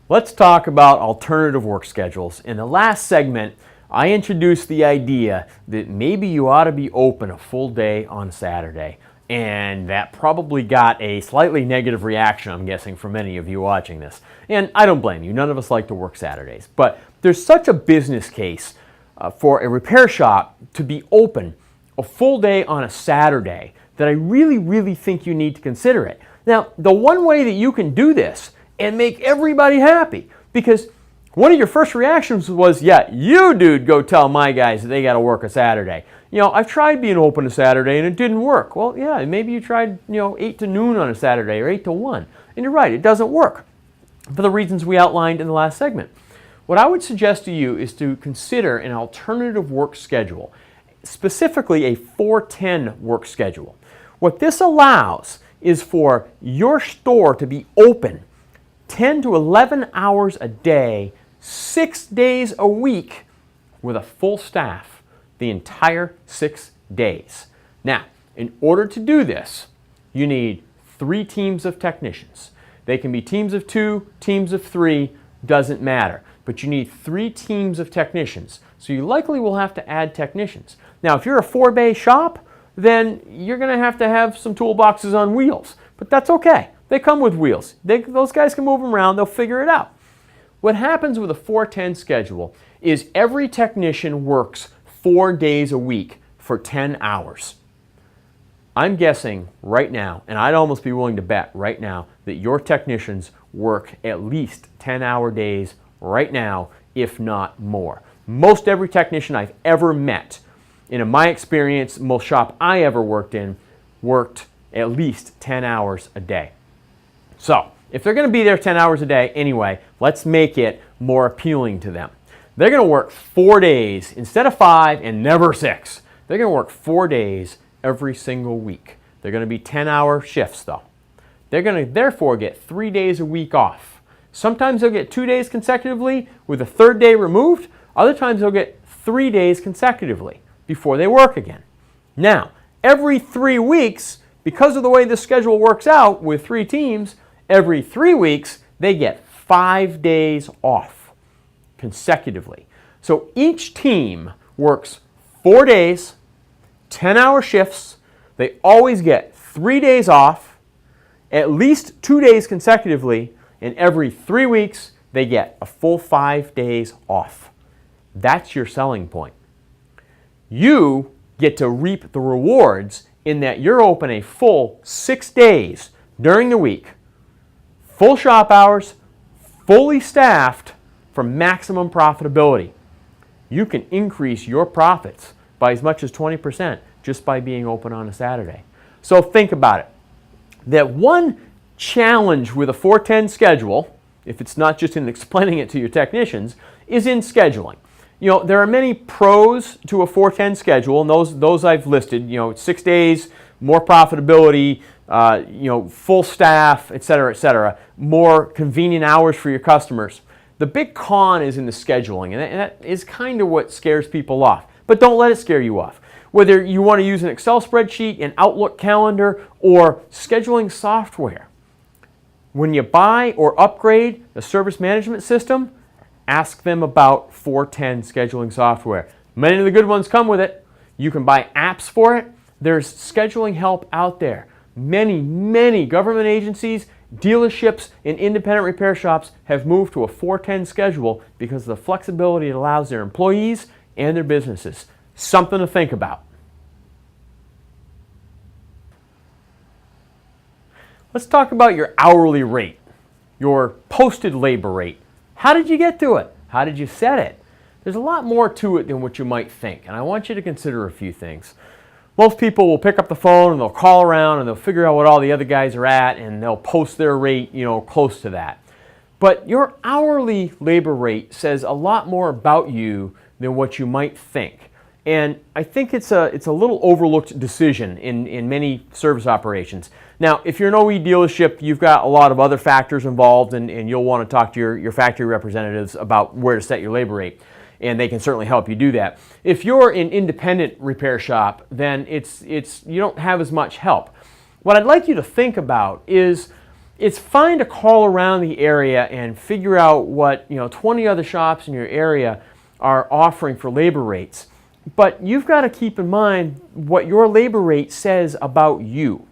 Let's talk about alternative work schedules. In the last segment, I introduced the idea that maybe you ought to be open a full day on Saturday. And that probably got a slightly negative reaction, I'm guessing, from many of you watching this. And I don't blame you. None of us like to work Saturdays. But there's such a business case for a repair shop to be open a full day on a Saturday that I really think you need to consider it. Now, the one way that you can do this and make everybody happy, because one of your first reactions was, yeah, you dude go tell my guys that they got to work a Saturday. You know, I've tried being open a Saturday and it didn't work. Well, yeah, maybe you tried, 8 to noon on a Saturday or 8 to 1. And you're right, it doesn't work for the reasons we outlined in the last segment. What I would suggest to you is to consider an alternative work schedule, specifically a 4-10 work schedule. What this allows is for your store to be open 10 to 11 hours a day, 6 days a week, with a full staff the entire 6 days. Now, in order to do this, you need 3 teams of technicians. They can be teams of 2, teams of 3, doesn't matter. But you need 3 teams of technicians. So you likely will have to add technicians. Now, if you're a 4-bay shop, then you're going to have some toolboxes on wheels. But that's okay. They come with wheels. Those guys can move them around. They'll figure it out. What happens with a 4-10 schedule is every technician works 4 days a week for 10 hours. I'm guessing right now, and I'd almost be willing to bet right now, that your technicians work at least 10-hour days right now, if not more. Most every technician I've ever met, in my experience, most shop I ever worked in, worked at least 10 hours a day. So, if they're going to be there 10 hours a day anyway, let's make it more appealing to them. They're going to work 4 days instead of 5 and never 6. They're going to work 4 days every single week. They're going to be 10-hour shifts though. They're going to therefore get 3 days a week off. Sometimes they'll get 2 days consecutively with a 3rd day removed. Other times they'll get 3 days consecutively before they work again. Now, every 3 weeks, because of the way the schedule works out with 3 teams, every 3 weeks they get 5 days off consecutively. So each team works 4 days, 10-hour shifts. They always get 3 days off, at least 2 days consecutively, and every 3 weeks they get a full 5 days off. That's your selling point. You get to reap the rewards in that you're open a full 6 days during the week, full shop hours, fully staffed for maximum profitability. You can increase your profits by as much as 20% just by being open on a Saturday. So think about it. That one challenge with a 4-10 schedule, if it's not just in explaining it to your technicians, is in scheduling. There are many pros to a 4-10 schedule, and those I've listed. 6 days, more profitability, full staff, etc., more convenient hours for your customers. The big con is in the scheduling, and that is kind of what scares people off. But don't let it scare you off. Whether you want to use an Excel spreadsheet, an Outlook calendar, or scheduling software. When you buy or upgrade a service management system, ask them about 4-10 scheduling software. Many of the good ones come with it. You can buy apps for it. There's scheduling help out there. Many government agencies, dealerships, and independent repair shops have moved to a 4-10 schedule because of the flexibility it allows their employees and their businesses. Something to think about. Let's talk about your hourly rate, your posted labor rate. How did you get to it? How did you set it? There's a lot more to it than what you might think, and I want you to consider a few things. Most people will pick up the phone and they'll call around and they'll figure out what all the other guys are at and they'll post their rate, close to that. But your hourly labor rate says a lot more about you than what you might think. And I think it's a little overlooked decision in many service operations. Now, if you're an OE dealership, you've got a lot of other factors involved, and you'll want to talk to your factory representatives about where to set your labor rate, and they can certainly help you do that. If you're an independent repair shop, then you don't have as much help. What I'd like you to think about is it's fine to call around the area and figure out what 20 other shops in your area are offering for labor rates. But you've got to keep in mind what your labor rate says about you.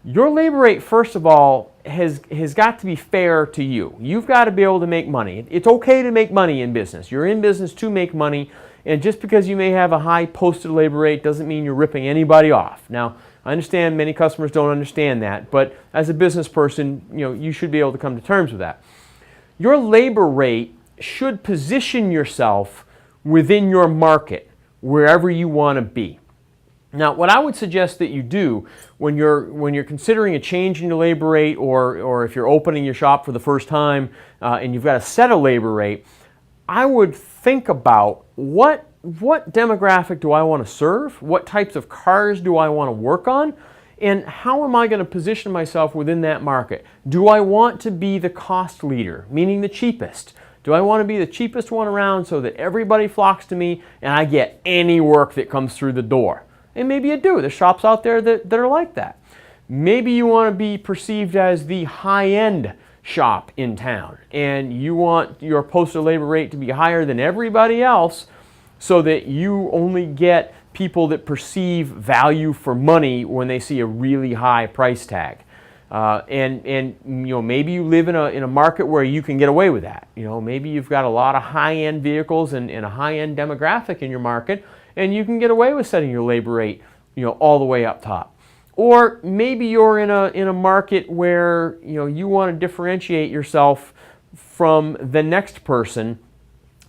Your labor rate, first of all, has got to be fair to you. You've got to be able to make money. It's okay to make money in business. You're in business to make money, and just because you may have a high posted labor rate doesn't mean you're ripping anybody off. Now, I understand many customers don't understand that, but as a business person, you should be able to come to terms with that. Your labor rate should position yourself within your market, wherever you want to be. Now, what I would suggest that you do when you're considering a change in your labor rate, or if you're opening your shop for the first time and you've got to set a labor rate, I would think about what demographic do I want to serve? What types of cars do I want to work on? And how am I going to position myself within that market? Do I want to be the cost leader, meaning the cheapest? Do I want to be the cheapest one around so that everybody flocks to me and I get any work that comes through the door? And maybe you do. There's shops out there that are like that. Maybe you want to be perceived as the high-end shop in town, and you want your posted labor rate to be higher than everybody else so that you only get people that perceive value for money when they see a really high price tag. And maybe you live in a market where you can get away with that. Maybe you've got a lot of high-end vehicles and a high-end demographic in your market, and you can get away with setting your labor rate, all the way up top. Or maybe you're in a market where you want to differentiate yourself from the next person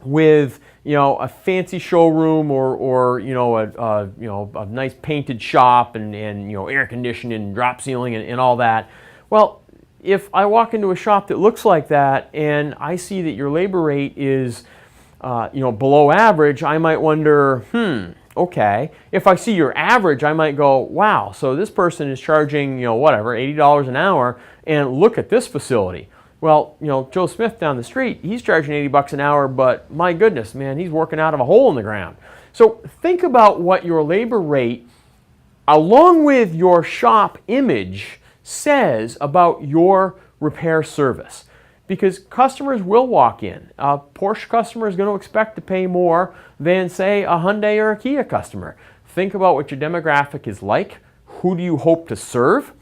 with a fancy showroom or a nice painted shop and air conditioning and drop ceiling and all that. Well, if I walk into a shop that looks like that and I see that your labor rate is below average, I might wonder, okay. If I see your average, I might go, wow, so this person is charging, $80 an hour, and look at this facility. Well, Joe Smith down the street, he's charging $80 an hour, but my goodness, man, he's working out of a hole in the ground. So think about what your labor rate, along with your shop image, says about your repair service. Because customers will walk in. A Porsche customer is going to expect to pay more than, say, a Hyundai or a Kia customer. Think about what your demographic is like. Who do you hope to serve?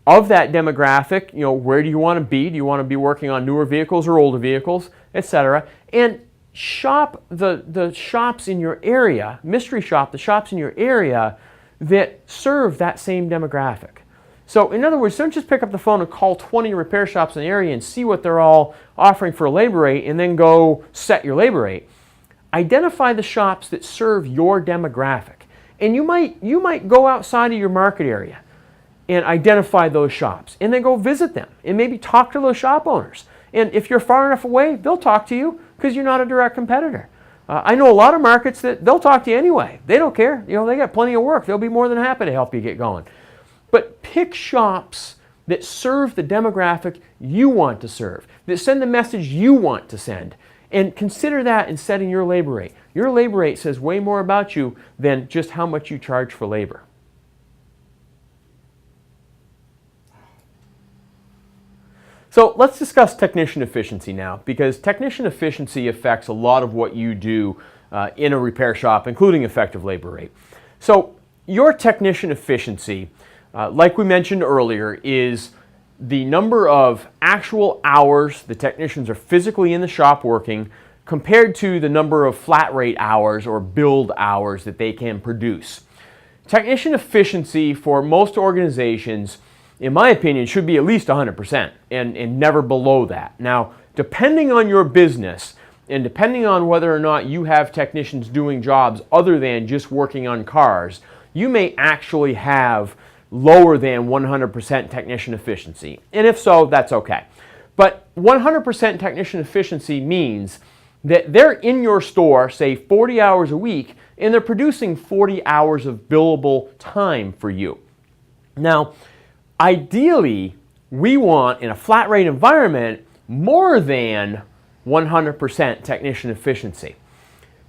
Of that demographic, where do you want to be? Do you want to be working on newer vehicles or older vehicles, etc.? And shop the shops in your area, mystery shop the shops in your area that serve that same demographic. So in other words, don't just pick up the phone and call 20 repair shops in the area and see what they're all offering for a labor rate and then go set your labor rate. Identify the shops that serve your demographic. And you might go outside of your market area and identify those shops and then go visit them and maybe talk to those shop owners. And if you're far enough away, they'll talk to you because you're not a direct competitor. I know a lot of markets that they'll talk to you anyway. They don't care. They got plenty of work. They'll be more than happy to help you get going. But pick shops that serve the demographic you want to serve, that send the message you want to send, and consider that in setting your labor rate. Your labor rate says way more about you than just how much you charge for labor. So let's discuss technician efficiency now, because technician efficiency affects a lot of what you do in a repair shop, including effective labor rate. So your technician efficiency, like we mentioned earlier, is the number of actual hours the technicians are physically in the shop working compared to the number of flat rate hours or billed hours that they can produce. Technician efficiency for most organizations, in my opinion, should be at least 100% and never below that. Now, depending on your business and depending on whether or not you have technicians doing jobs other than just working on cars, you may actually have lower than 100% technician efficiency. And if so, that's okay. But 100% technician efficiency means that they're in your store, say 40 hours a week, and they're producing 40 hours of billable time for you. Now, ideally, we want, in a flat rate environment, more than 100% technician efficiency.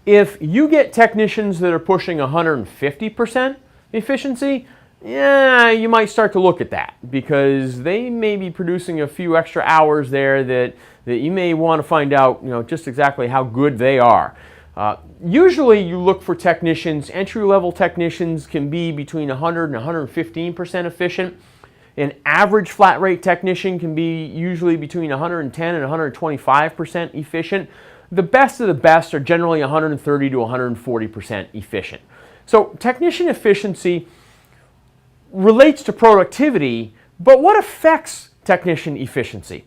If you get technicians that are pushing 150% efficiency, yeah, you might start to look at that because they may be producing a few extra hours there that you may want to find out, just exactly how good they are. Usually you look for technicians. Entry-level technicians can be between 100 and 115% efficient. An average flat rate technician can be usually between 110 and 125% efficient. The best of the best are generally 130 to 140% efficient. So technician efficiency relates to productivity, but what affects technician efficiency?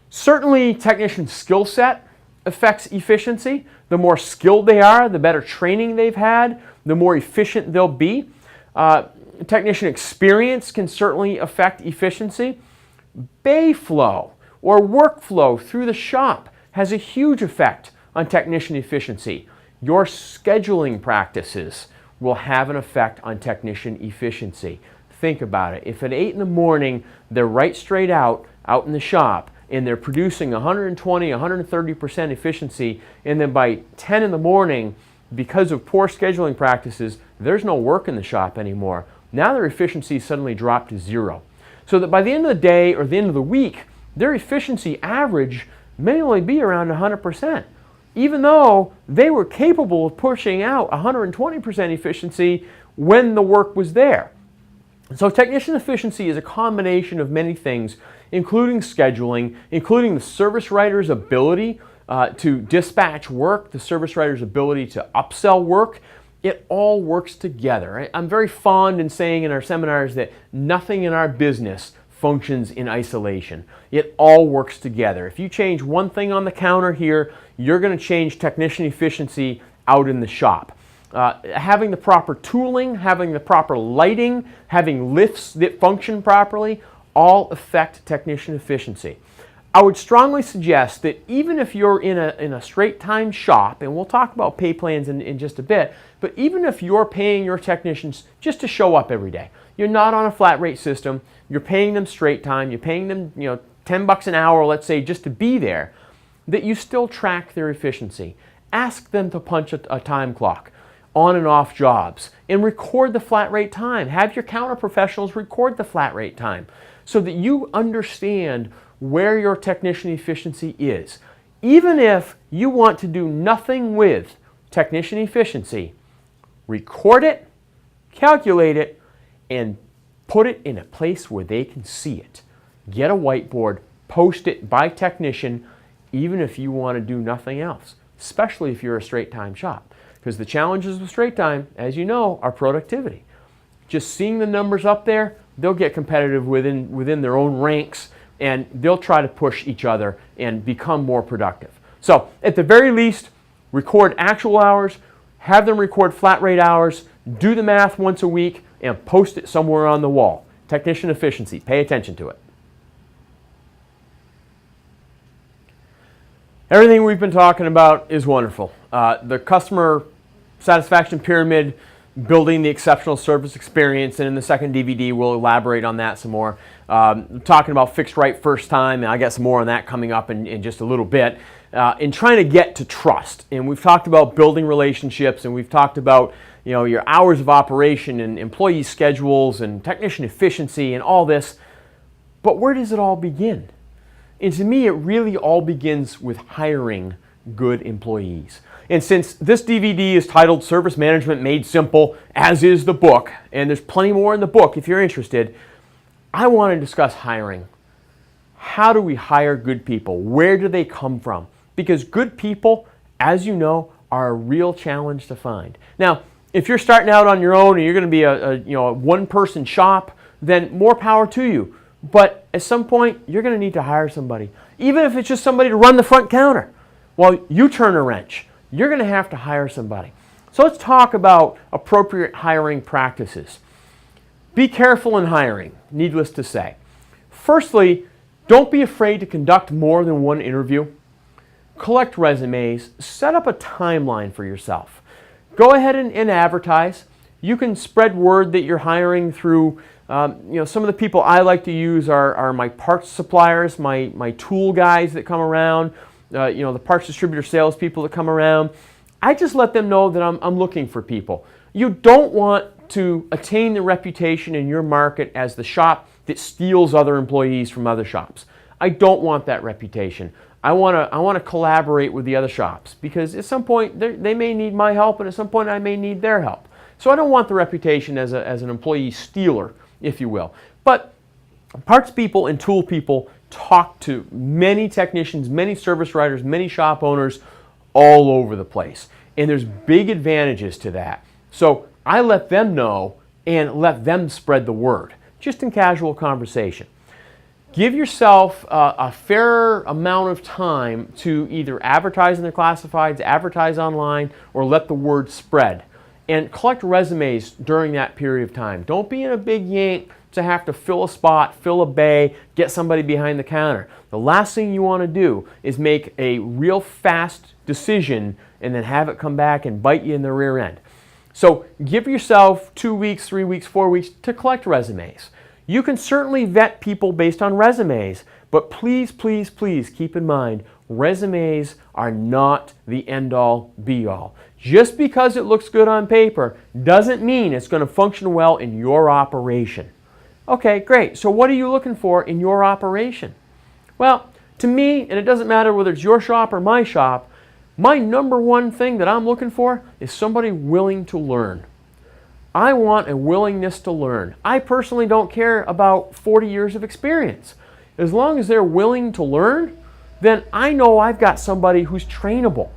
Certainly, technician skill set affects efficiency. The more skilled they are, the better training they've had, the more efficient they'll be. Technician experience can certainly affect efficiency. Bay flow or workflow through the shop has a huge effect on technician efficiency. Your scheduling practices will have an effect on technician efficiency. Think about it. If at 8 in the morning they're right straight out in the shop and they're producing 120, 130% efficiency, and then by 10 in the morning, because of poor scheduling practices, there's no work in the shop anymore. Now their efficiency suddenly dropped to 0. So that by the end of the day or the end of the week, their efficiency average may only be around 100%. Even though they were capable of pushing out 120% efficiency when the work was there. So technician efficiency is a combination of many things, including scheduling, including the service writer's ability to dispatch work, the service writer's ability to upsell work. It all works together. I'm very fond in saying in our seminars that nothing in our business functions in isolation. It all works together. If you change one thing on the counter here, you're going to change technician efficiency out in the shop. Having the proper tooling, having the proper lighting, having lifts that function properly, all affect technician efficiency. I would strongly suggest that even if you're in a straight time shop, and we'll talk about pay plans in just a bit, but even if you're paying your technicians just to show up every day, you're not on a flat rate system, you're paying them straight time, you're paying them $10 an hour, let's say, just to be there, that you still track their efficiency. Ask them to punch a time clock on and off jobs and record the flat rate time. Have your counter professionals record the flat rate time so that you understand where your technician efficiency is. Even if you want to do nothing with technician efficiency, record it, calculate it, and put it in a place where they can see it. Get a whiteboard, post it by technician, even if you want to do nothing else, especially if you're a straight time shop. Because the challenges with straight time, as you know, are productivity. Just seeing the numbers up there, they'll get competitive within their own ranks, and they'll try to push each other and become more productive. So at the very least, record actual hours, have them record flat rate hours, do the math once a week, and post it somewhere on the wall. Technician efficiency, pay attention to it. Everything we've been talking about is wonderful. The customer satisfaction pyramid, building the exceptional service experience, and in the second DVD we'll elaborate on that some more. Talking about fixed right first time, and I got some more on that coming up in just a little bit. In trying to get to trust, and we've talked about building relationships, and we've talked about your hours of operation and employee schedules and technician efficiency and all this, but where does it all begin? And to me, it really all begins with hiring good employees. And since this DVD is titled Service Management Made Simple, as is the book, and there's plenty more in the book if you're interested, I want to discuss hiring. How do we hire good people? Where do they come from? Because good people, as you know, are a real challenge to find. Now, if you're starting out on your own and you're going to be a one-person shop, then more power to you. But at some point, you're going to need to hire somebody. Even if it's just somebody to run the front counter while you turn a wrench, you're going to have to hire somebody. So let's talk about appropriate hiring practices. Be careful in hiring, needless to say. Firstly, don't be afraid to conduct more than one interview. Collect resumes. Set up a timeline for yourself. Go ahead and advertise. You can spread word that you're hiring through some of the people I like to use are my parts suppliers, my tool guys that come around, the parts distributor salespeople that come around. I just let them know that I'm looking for people. You don't want to attain the reputation in your market as the shop that steals other employees from other shops. I don't want that reputation. I want to collaborate with the other shops because at some point they may need my help and at some point I may need their help. So I don't want the reputation as an employee stealer, if you will. But parts people and tool people talk to many technicians, many service writers, many shop owners all over the place. And there's big advantages to that. So I let them know and let them spread the word, just in casual conversation. Give yourself a fair amount of time to either advertise in the classifieds, advertise online, or let the word spread. And collect resumes during that period of time. Don't be in a big yank to have to fill a spot, fill a bay, get somebody behind the counter. The last thing you want to do is make a real fast decision and then have it come back and bite you in the rear end. So give yourself 2 weeks, 3 weeks, 4 weeks to collect resumes. You can certainly vet people based on resumes, but please, please, please keep in mind, resumes are not the end-all, be-all. Just because it looks good on paper doesn't mean it's going to function well in your operation. Okay, great. So what are you looking for in your operation? Well, to me, and it doesn't matter whether it's your shop or my shop, my number one thing that I'm looking for is somebody willing to learn. I want a willingness to learn. I personally don't care about 40 years of experience. As long as they're willing to learn, then I know I've got somebody who's trainable.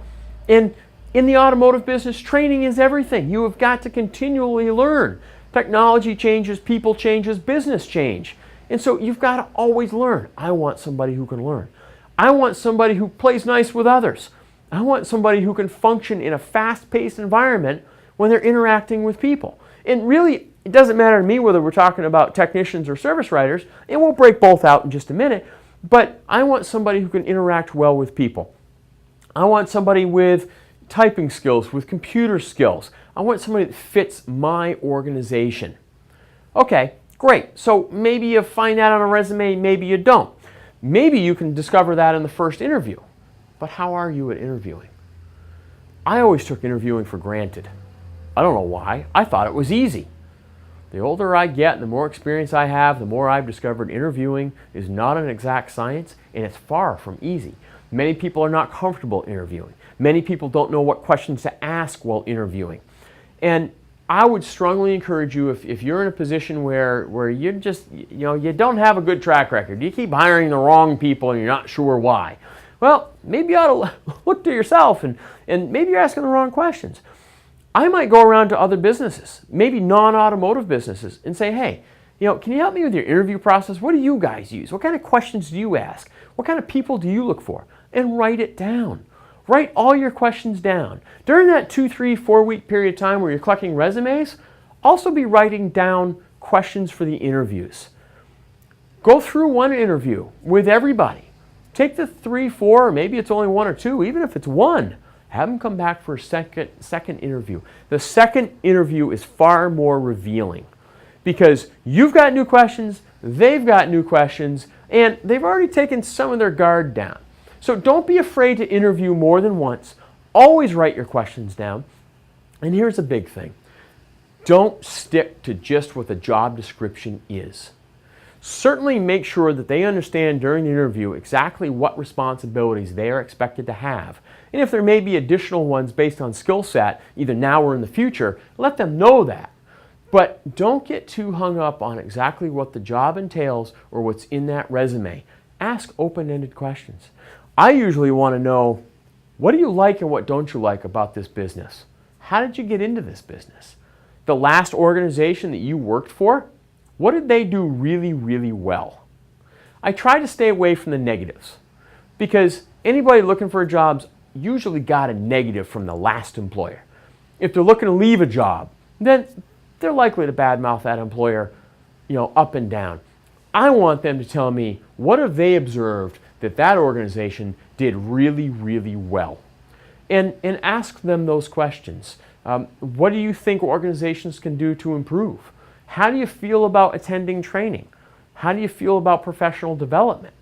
And in the automotive business, training is everything. You have got to continually learn. Technology changes, people changes, business change. And so you've got to always learn. I want somebody who can learn. I want somebody who plays nice with others. I want somebody who can function in a fast-paced environment when they're interacting with people. And really, it doesn't matter to me whether we're talking about technicians or service writers, and we'll break both out in just a minute, but I want somebody who can interact well with people. I want somebody with typing skills, with computer skills. I want somebody that fits my organization. Okay, great. So maybe you find that on a resume, maybe you don't. Maybe you can discover that in the first interview. But how are you at interviewing? I always took interviewing for granted. I don't know why. I thought it was easy. The older I get and the more experience I have, the more I've discovered interviewing is not an exact science and it's far from easy. Many people are not comfortable interviewing. Many people don't know what questions to ask while interviewing. And I would strongly encourage you, if you're in a position where you just, you don't have a good track record, you keep hiring the wrong people and you're not sure why, well, maybe you ought to look to yourself and maybe you're asking the wrong questions. I might go around to other businesses, maybe non-automotive businesses, and say, hey, can you help me with your interview process? What do you guys use? What kind of questions do you ask? What kind of people do you look for? And write it down. Write all your questions down. During that 2, 3, 4 week period of time where you're collecting resumes, also be writing down questions for the interviews. Go through one interview with everybody. Take the 3, 4, or maybe it's only 1 or 2, even if it's 1. Have them come back for a second interview. The second interview is far more revealing because you've got new questions, they've got new questions, and they've already taken some of their guard down. So don't be afraid to interview more than once. Always write your questions down. And here's a big thing. Don't stick to just what the job description is. Certainly make sure that they understand during the interview exactly what responsibilities they are expected to have. And if there may be additional ones based on skill set, either now or in the future, let them know that. But don't get too hung up on exactly what the job entails or what's in that resume. Ask open-ended questions. I usually want to know, what do you like and what don't you like about this business? How did you get into this business? The last organization that you worked for, what did they do really, really well? I try to stay away from the negatives because anybody looking for a job's usually got a negative from the last employer. If they're looking to leave a job, then they're likely to badmouth that employer, up and down. I want them to tell me, what have they observed that organization did really, really well? And ask them those questions. What do you think organizations can do to improve? How do you feel about attending training? How do you feel about professional development?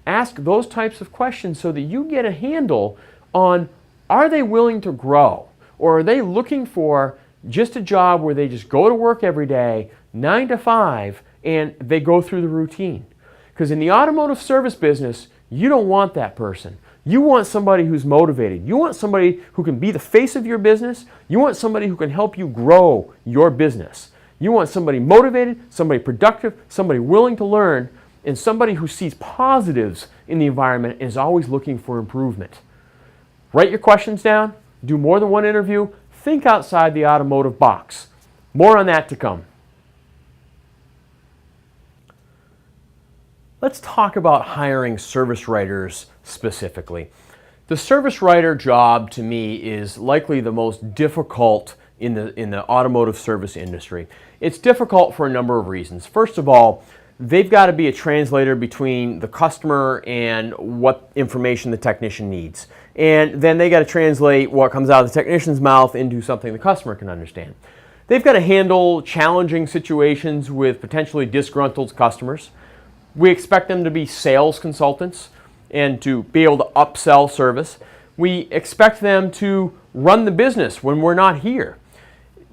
Ask those types of questions so that you get a handle on, are they willing to grow? Or are they looking for just a job where they just go to work every day, 9 to 5, and they go through the routine. Because in the automotive service business, you don't want that person. You want somebody who's motivated. You want somebody who can be the face of your business. You want somebody who can help you grow your business. You want somebody motivated, somebody productive, somebody willing to learn, and somebody who sees positives in the environment and is always looking for improvement. Write your questions down. Do more than one interview. Think outside the automotive box. More on that to come. Let's talk about hiring service writers specifically. The service writer job to me is likely the most difficult in the automotive service industry. It's difficult for a number of reasons. First of all, they've got to be a translator between the customer and what information the technician needs. And then they got to translate what comes out of the technician's mouth into something the customer can understand. They've got to handle challenging situations with potentially disgruntled customers. We expect them to be sales consultants and to be able to upsell service. We expect them to run the business when we're not here.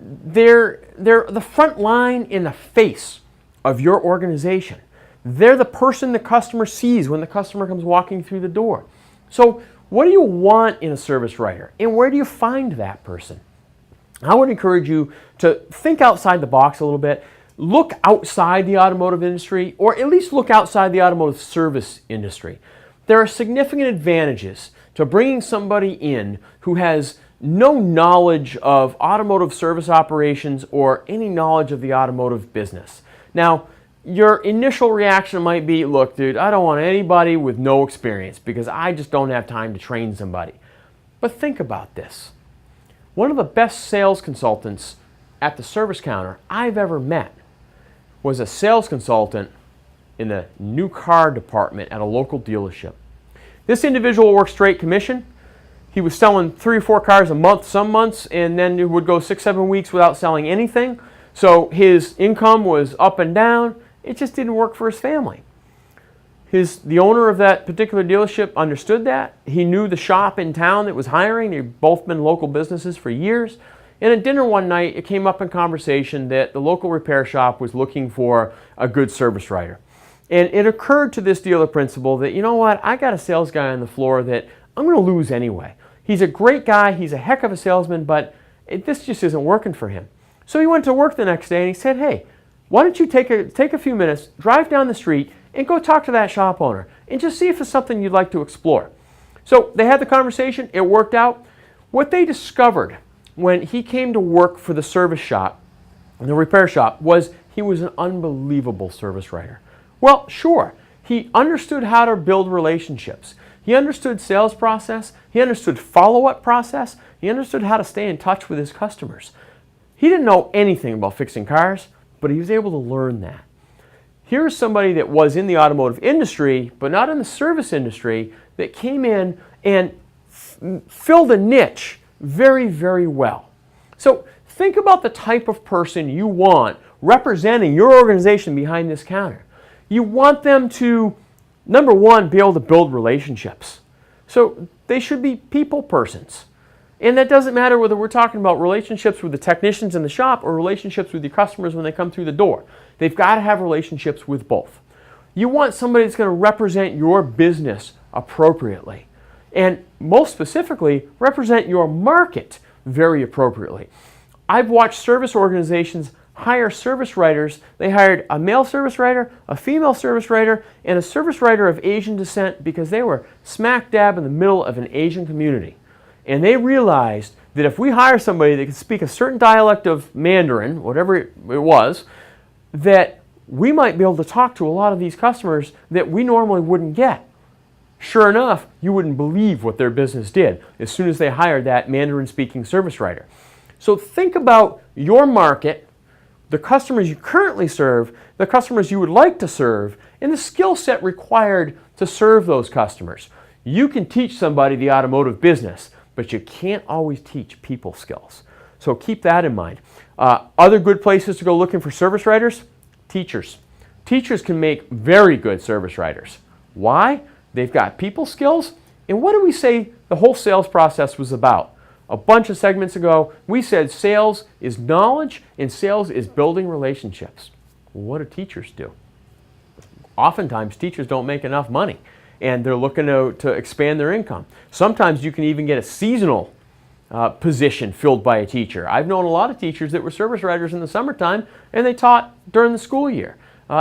They're the front line in the face of your organization. They're the person the customer sees when the customer comes walking through the door. So what do you want in a service writer, and where do you find that person? I would encourage you to think outside the box a little bit. Look outside the automotive industry, or at least look outside the automotive service industry. There are significant advantages to bringing somebody in who has no knowledge of automotive service operations or any knowledge of the automotive business. Now, your initial reaction might be, look, dude, I don't want anybody with no experience because I just don't have time to train somebody. But think about this. One of the best sales consultants at the service counter I've ever met was a sales consultant in the new car department at a local dealership. This individual worked straight commission. He was selling 3 or 4 cars a month some months, and then it would go 6-7 weeks without selling anything. So his income was up and down. It just didn't work for his family. The owner of that particular dealership understood that. He knew the shop in town that was hiring. They'd both been local businesses for years. And at dinner one night, it came up in conversation that the local repair shop was looking for a good service writer. And it occurred to this dealer principal that, you know what, I got a sales guy on the floor that I'm going to lose anyway. He's a great guy, he's a heck of a salesman, but this just isn't working for him. So he went to work the next day and he said, hey, why don't you take a few minutes, drive down the street, and go talk to that shop owner and just see if it's something you'd like to explore. So they had the conversation, it worked out. What they discovered when he came to work for the service shop, the repair shop, was he was an unbelievable service writer. Well, sure, he understood how to build relationships. He understood sales process. He understood follow-up process. He understood how to stay in touch with his customers. He didn't know anything about fixing cars, but he was able to learn that. Here's somebody that was in the automotive industry, but not in the service industry, that came in and filled a niche very, very well. So think about the type of person you want representing your organization behind this counter. You want them to, number one, be able to build relationships. So they should be people persons. And that doesn't matter whether we're talking about relationships with the technicians in the shop or relationships with your customers when they come through the door. They've got to have relationships with both. You want somebody that's going to represent your business appropriately. And most specifically, represent your market very appropriately. I've watched service organizations hire service writers. They hired a male service writer, a female service writer, and a service writer of Asian descent because they were smack dab in the middle of an Asian community. And they realized that if we hire somebody that can speak a certain dialect of Mandarin, whatever it was, that we might be able to talk to a lot of these customers that we normally wouldn't get. Sure enough, you wouldn't believe what their business did as soon as they hired that Mandarin-speaking service writer. So think about your market, the customers you currently serve, the customers you would like to serve, and the skill set required to serve those customers. You can teach somebody the automotive business, but you can't always teach people skills. So keep that in mind. Other good places to go looking for service writers? Teachers. Teachers can make very good service writers. Why? They've got people skills. And what do we say the whole sales process was about? A bunch of segments ago, we said sales is knowledge and sales is building relationships. What do teachers do? Oftentimes, teachers don't make enough money, and they're looking to expand their income. Sometimes you can even get a seasonal position filled by a teacher. I've known a lot of teachers that were service writers in the summertime, and they taught during the school year.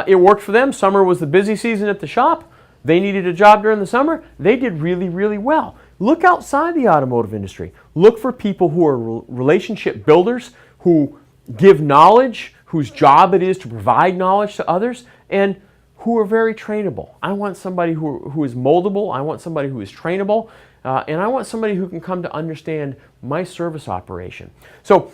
It worked for them. Summer was the busy season at the shop. They needed a job during the summer. They did really, really well. Look outside the automotive industry. Look for people who are relationship builders, who give knowledge, whose job it is to provide knowledge to others, and who are very trainable. I want somebody who is moldable. I want somebody who is trainable. And I want somebody who can come to understand my service operation. So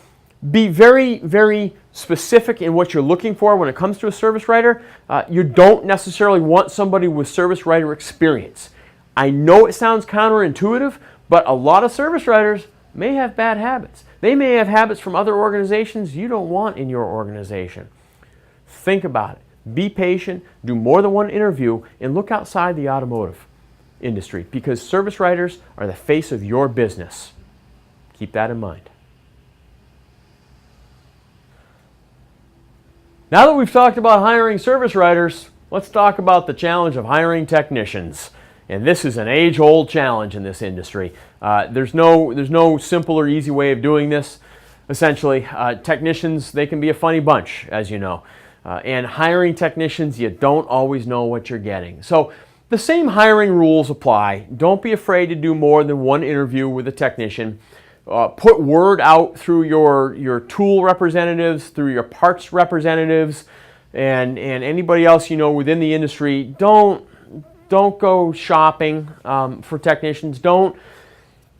be very, very specific in what you're looking for when it comes to a service writer. You don't necessarily want somebody with service writer experience. I know it sounds counterintuitive, but a lot of service writers may have bad habits. They may have habits from other organizations you don't want in your organization. Think about it. Be patient, do more than one interview, and look outside the automotive industry, because service writers are the face of your business. Keep that in mind. Now that we've talked about hiring service writers, let's talk about the challenge of hiring technicians. And this is an age-old challenge in this industry. There's no simple or easy way of doing this. Essentially, technicians, they can be a funny bunch, as you know. And hiring technicians, you don't always know what you're getting. So the same hiring rules apply. Don't be afraid to do more than one interview with a technician. Put word out through your tool representatives, through your parts representatives, and anybody else you know within the industry. Don't go shopping for technicians. Don't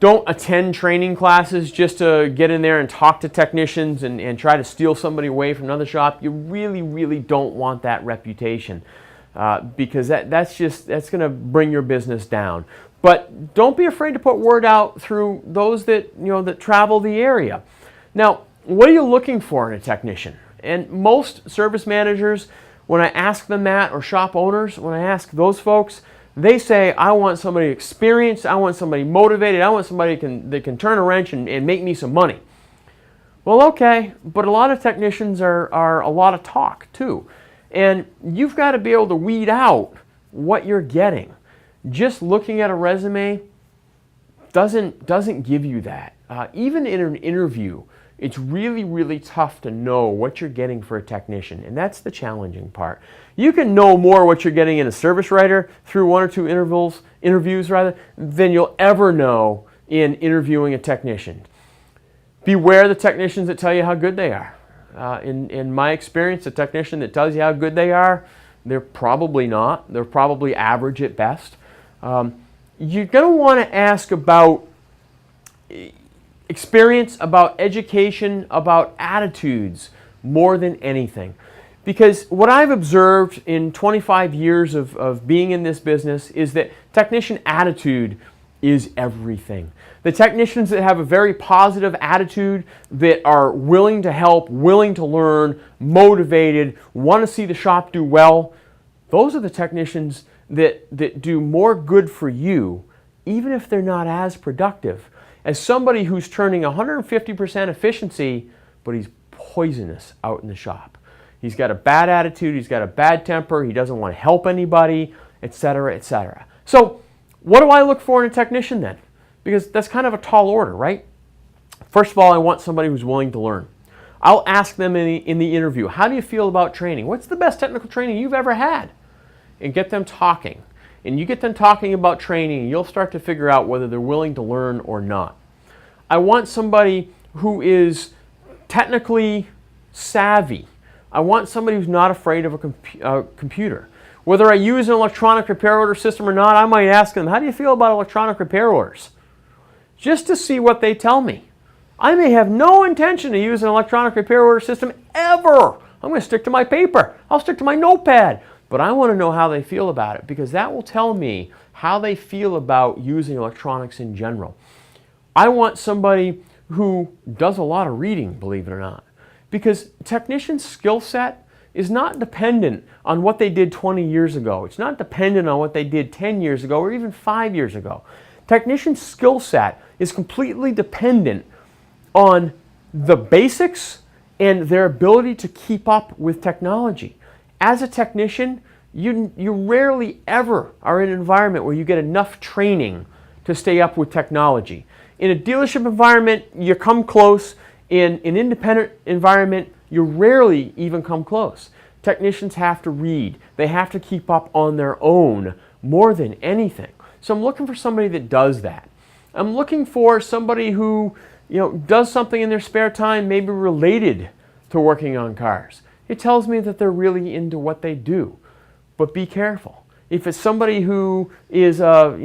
attend training classes just to get in there and talk to technicians and try to steal somebody away from another shop. You really, really don't want that reputation. Because that's going to bring your business down. But don't be afraid to put word out through those that travel the area. Now, what are you looking for in a technician? And most service managers, when I ask them that, or shop owners, when I ask those folks, they say, I want somebody experienced, I want somebody motivated, I want somebody that can turn a wrench and make me some money. Well, okay, but a lot of technicians are a lot of talk too. And you've got to be able to weed out what you're getting. Just looking at a resume doesn't give you that. Even in an interview, it's really, really tough to know what you're getting for a technician, and that's the challenging part. You can know more what you're getting in a service writer through one or two interviews than you'll ever know in interviewing a technician. Beware the technicians that tell you how good they are. In my experience, a technician that tells you how good they are, they're probably not. They're probably average at best. You're going to want to ask about experience, about education, about attitudes more than anything. Because what I've observed in 25 years of being in this business is that technician attitude is everything. The technicians that have a very positive attitude, that are willing to help, willing to learn, motivated, want to see the shop do well, those are the technicians that do more good for you, even if they're not as productive, as somebody who's turning 150% efficiency, but he's poisonous out in the shop. He's got a bad attitude, he's got a bad temper, he doesn't want to help anybody, etc., etc. So, what do I look for in a technician then? Because that's kind of a tall order, right? First of all, I want somebody who's willing to learn. I'll ask them in the interview, how do you feel about training? What's the best technical training you've ever had? And get them talking. And you get them talking about training, and you'll start to figure out whether they're willing to learn or not. I want somebody who is technically savvy. I want somebody who's not afraid of a computer. Whether I use an electronic repair order system or not, I might ask them, how do you feel about electronic repair orders? Just to see what they tell me. I may have no intention to use an electronic repair order system ever. I'm going to stick to my paper. I'll stick to my notepad. But I want to know how they feel about it, because that will tell me how they feel about using electronics in general. I want somebody who does a lot of reading, believe it or not, because technician's skill set is not dependent on what they did 20 years ago. It's not dependent on what they did 10 years ago or even 5 years ago. Technician's skill set is completely dependent on the basics and their ability to keep up with technology. As a technician, you rarely ever are in an environment where you get enough training to stay up with technology. In a dealership environment, you come close. In an independent environment, you rarely even come close. Technicians have to read. They have to keep up on their own more than anything. So I'm looking for somebody that does that. I'm looking for somebody who, does something in their spare time maybe related to working on cars. It tells me that they're really into what they do. But be careful. If it's somebody who is a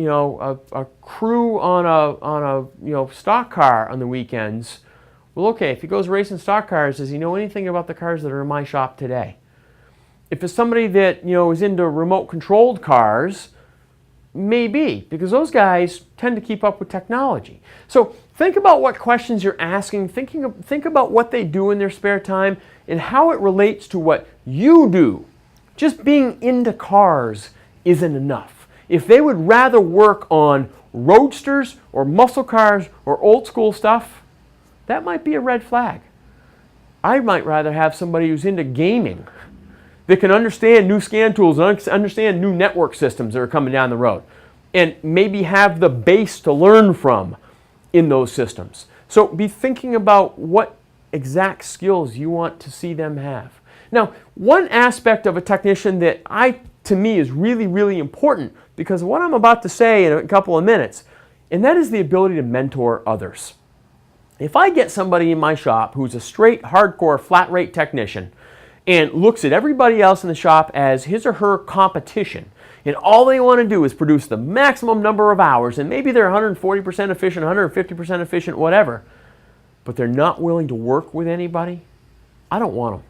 crew on a stock car on the weekends, well, okay, if he goes racing stock cars, does he know anything about the cars that are in my shop today? If it's somebody that is into remote controlled cars, maybe, because those guys tend to keep up with technology. So think about what questions you're asking, think about what they do in their spare time and how it relates to what you do. Just being into cars isn't enough. If they would rather work on roadsters or muscle cars or old school stuff, that might be a red flag. I might rather have somebody who's into gaming that can understand new scan tools and understand new network systems that are coming down the road and maybe have the base to learn from in those systems. So be thinking about what exact skills you want to see them have. Now, one aspect of a technician that to me is really, really important because of what I'm about to say in a couple of minutes, and that is the ability to mentor others. If I get somebody in my shop who's a straight, hardcore, flat rate technician and looks at everybody else in the shop as his or her competition, and all they want to do is produce the maximum number of hours, and maybe they're 140% efficient, 150% efficient, whatever, but they're not willing to work with anybody, I don't want them.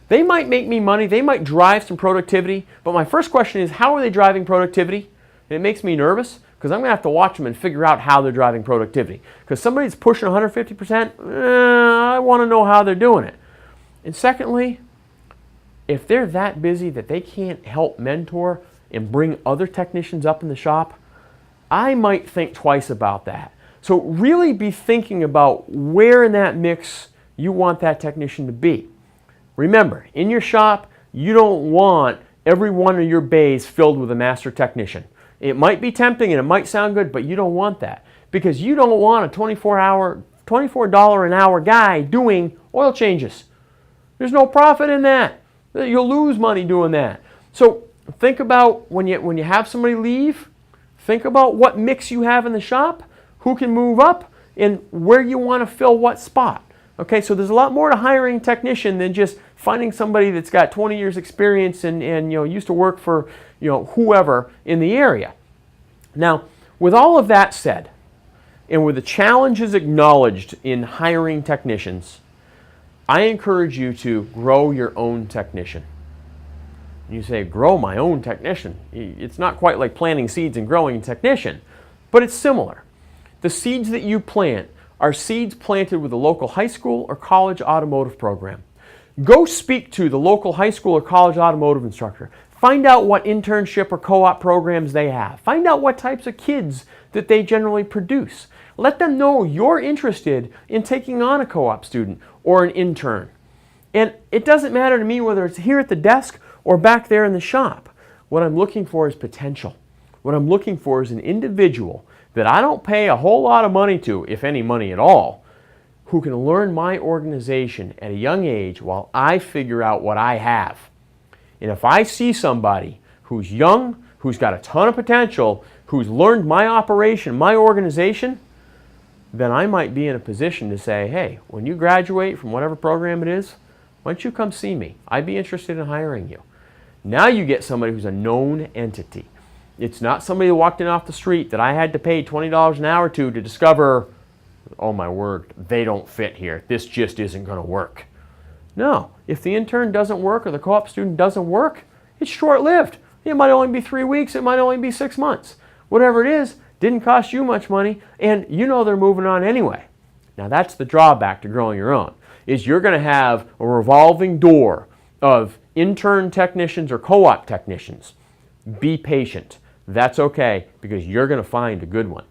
They might make me money, they might drive some productivity, but my first question is, how are they driving productivity? And it makes me nervous because I'm going to have to watch them and figure out how they're driving productivity. Because somebody's pushing 150%, I want to know how they're doing it. And secondly, if they're that busy that they can't help mentor and bring other technicians up in the shop, I might think twice about that. So really be thinking about where in that mix you want that technician to be. Remember, in your shop, you don't want every one of your bays filled with a master technician. It might be tempting and it might sound good, but you don't want that because you don't want a $24 an hour guy doing oil changes. There's no profit in that. You'll lose money doing that. So think about when you have somebody leave, think about what mix you have in the shop, who can move up, and where you want to fill what spot. Okay, so there's a lot more to hiring a technician than just finding somebody that's got 20 years experience and used to work for whoever in the area. Now, with all of that said, and with the challenges acknowledged in hiring technicians, I encourage you to grow your own technician. You say, grow my own technician. It's not quite like planting seeds and growing a technician, but it's similar. The seeds that you plant are seeds planted with a local high school or college automotive program. Go speak to the local high school or college automotive instructor. Find out what internship or co-op programs they have. Find out what types of kids that they generally produce. Let them know you're interested in taking on a co-op student or an intern. And it doesn't matter to me whether it's here at the desk or back there in the shop. What I'm looking for is potential. What I'm looking for is an individual that I don't pay a whole lot of money to, if any money at all, who can learn my organization at a young age while I figure out what I have. And if I see somebody who's young, who's got a ton of potential, who's learned my operation, my organization, then I might be in a position to say, hey, when you graduate from whatever program it is, why don't you come see me? I'd be interested in hiring you. Now you get somebody who's a known entity. It's not somebody who walked in off the street that I had to pay $20 an hour to discover, oh my word, they don't fit here. This just isn't going to work. No, if the intern doesn't work or the co-op student doesn't work, it's short-lived. It might only be 3 weeks, it might only be 6 months. Whatever it is, didn't cost you much money, and you know they're moving on anyway. Now that's the drawback to growing your own, is you're going to have a revolving door of intern technicians or co-op technicians. Be patient. That's okay, because you're going to find a good one.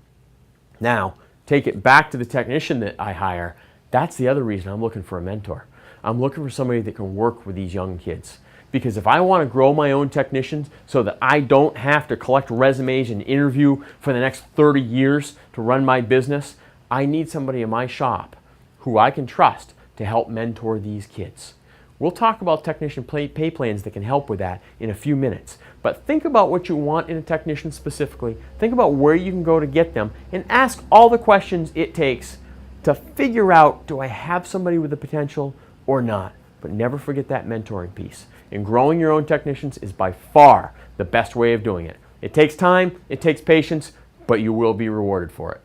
Now, take it back to the technician that I hire. That's the other reason I'm looking for a mentor. I'm looking for somebody that can work with these young kids. Because if I want to grow my own technicians so that I don't have to collect resumes and interview for the next 30 years to run my business, I need somebody in my shop who I can trust to help mentor these kids. We'll talk about technician pay plans that can help with that in a few minutes. But think about what you want in a technician specifically. Think about where you can go to get them and ask all the questions it takes to figure out, do I have somebody with the potential or not? But never forget that mentoring piece. And growing your own technicians is by far the best way of doing it. It takes time, it takes patience, but you will be rewarded for it.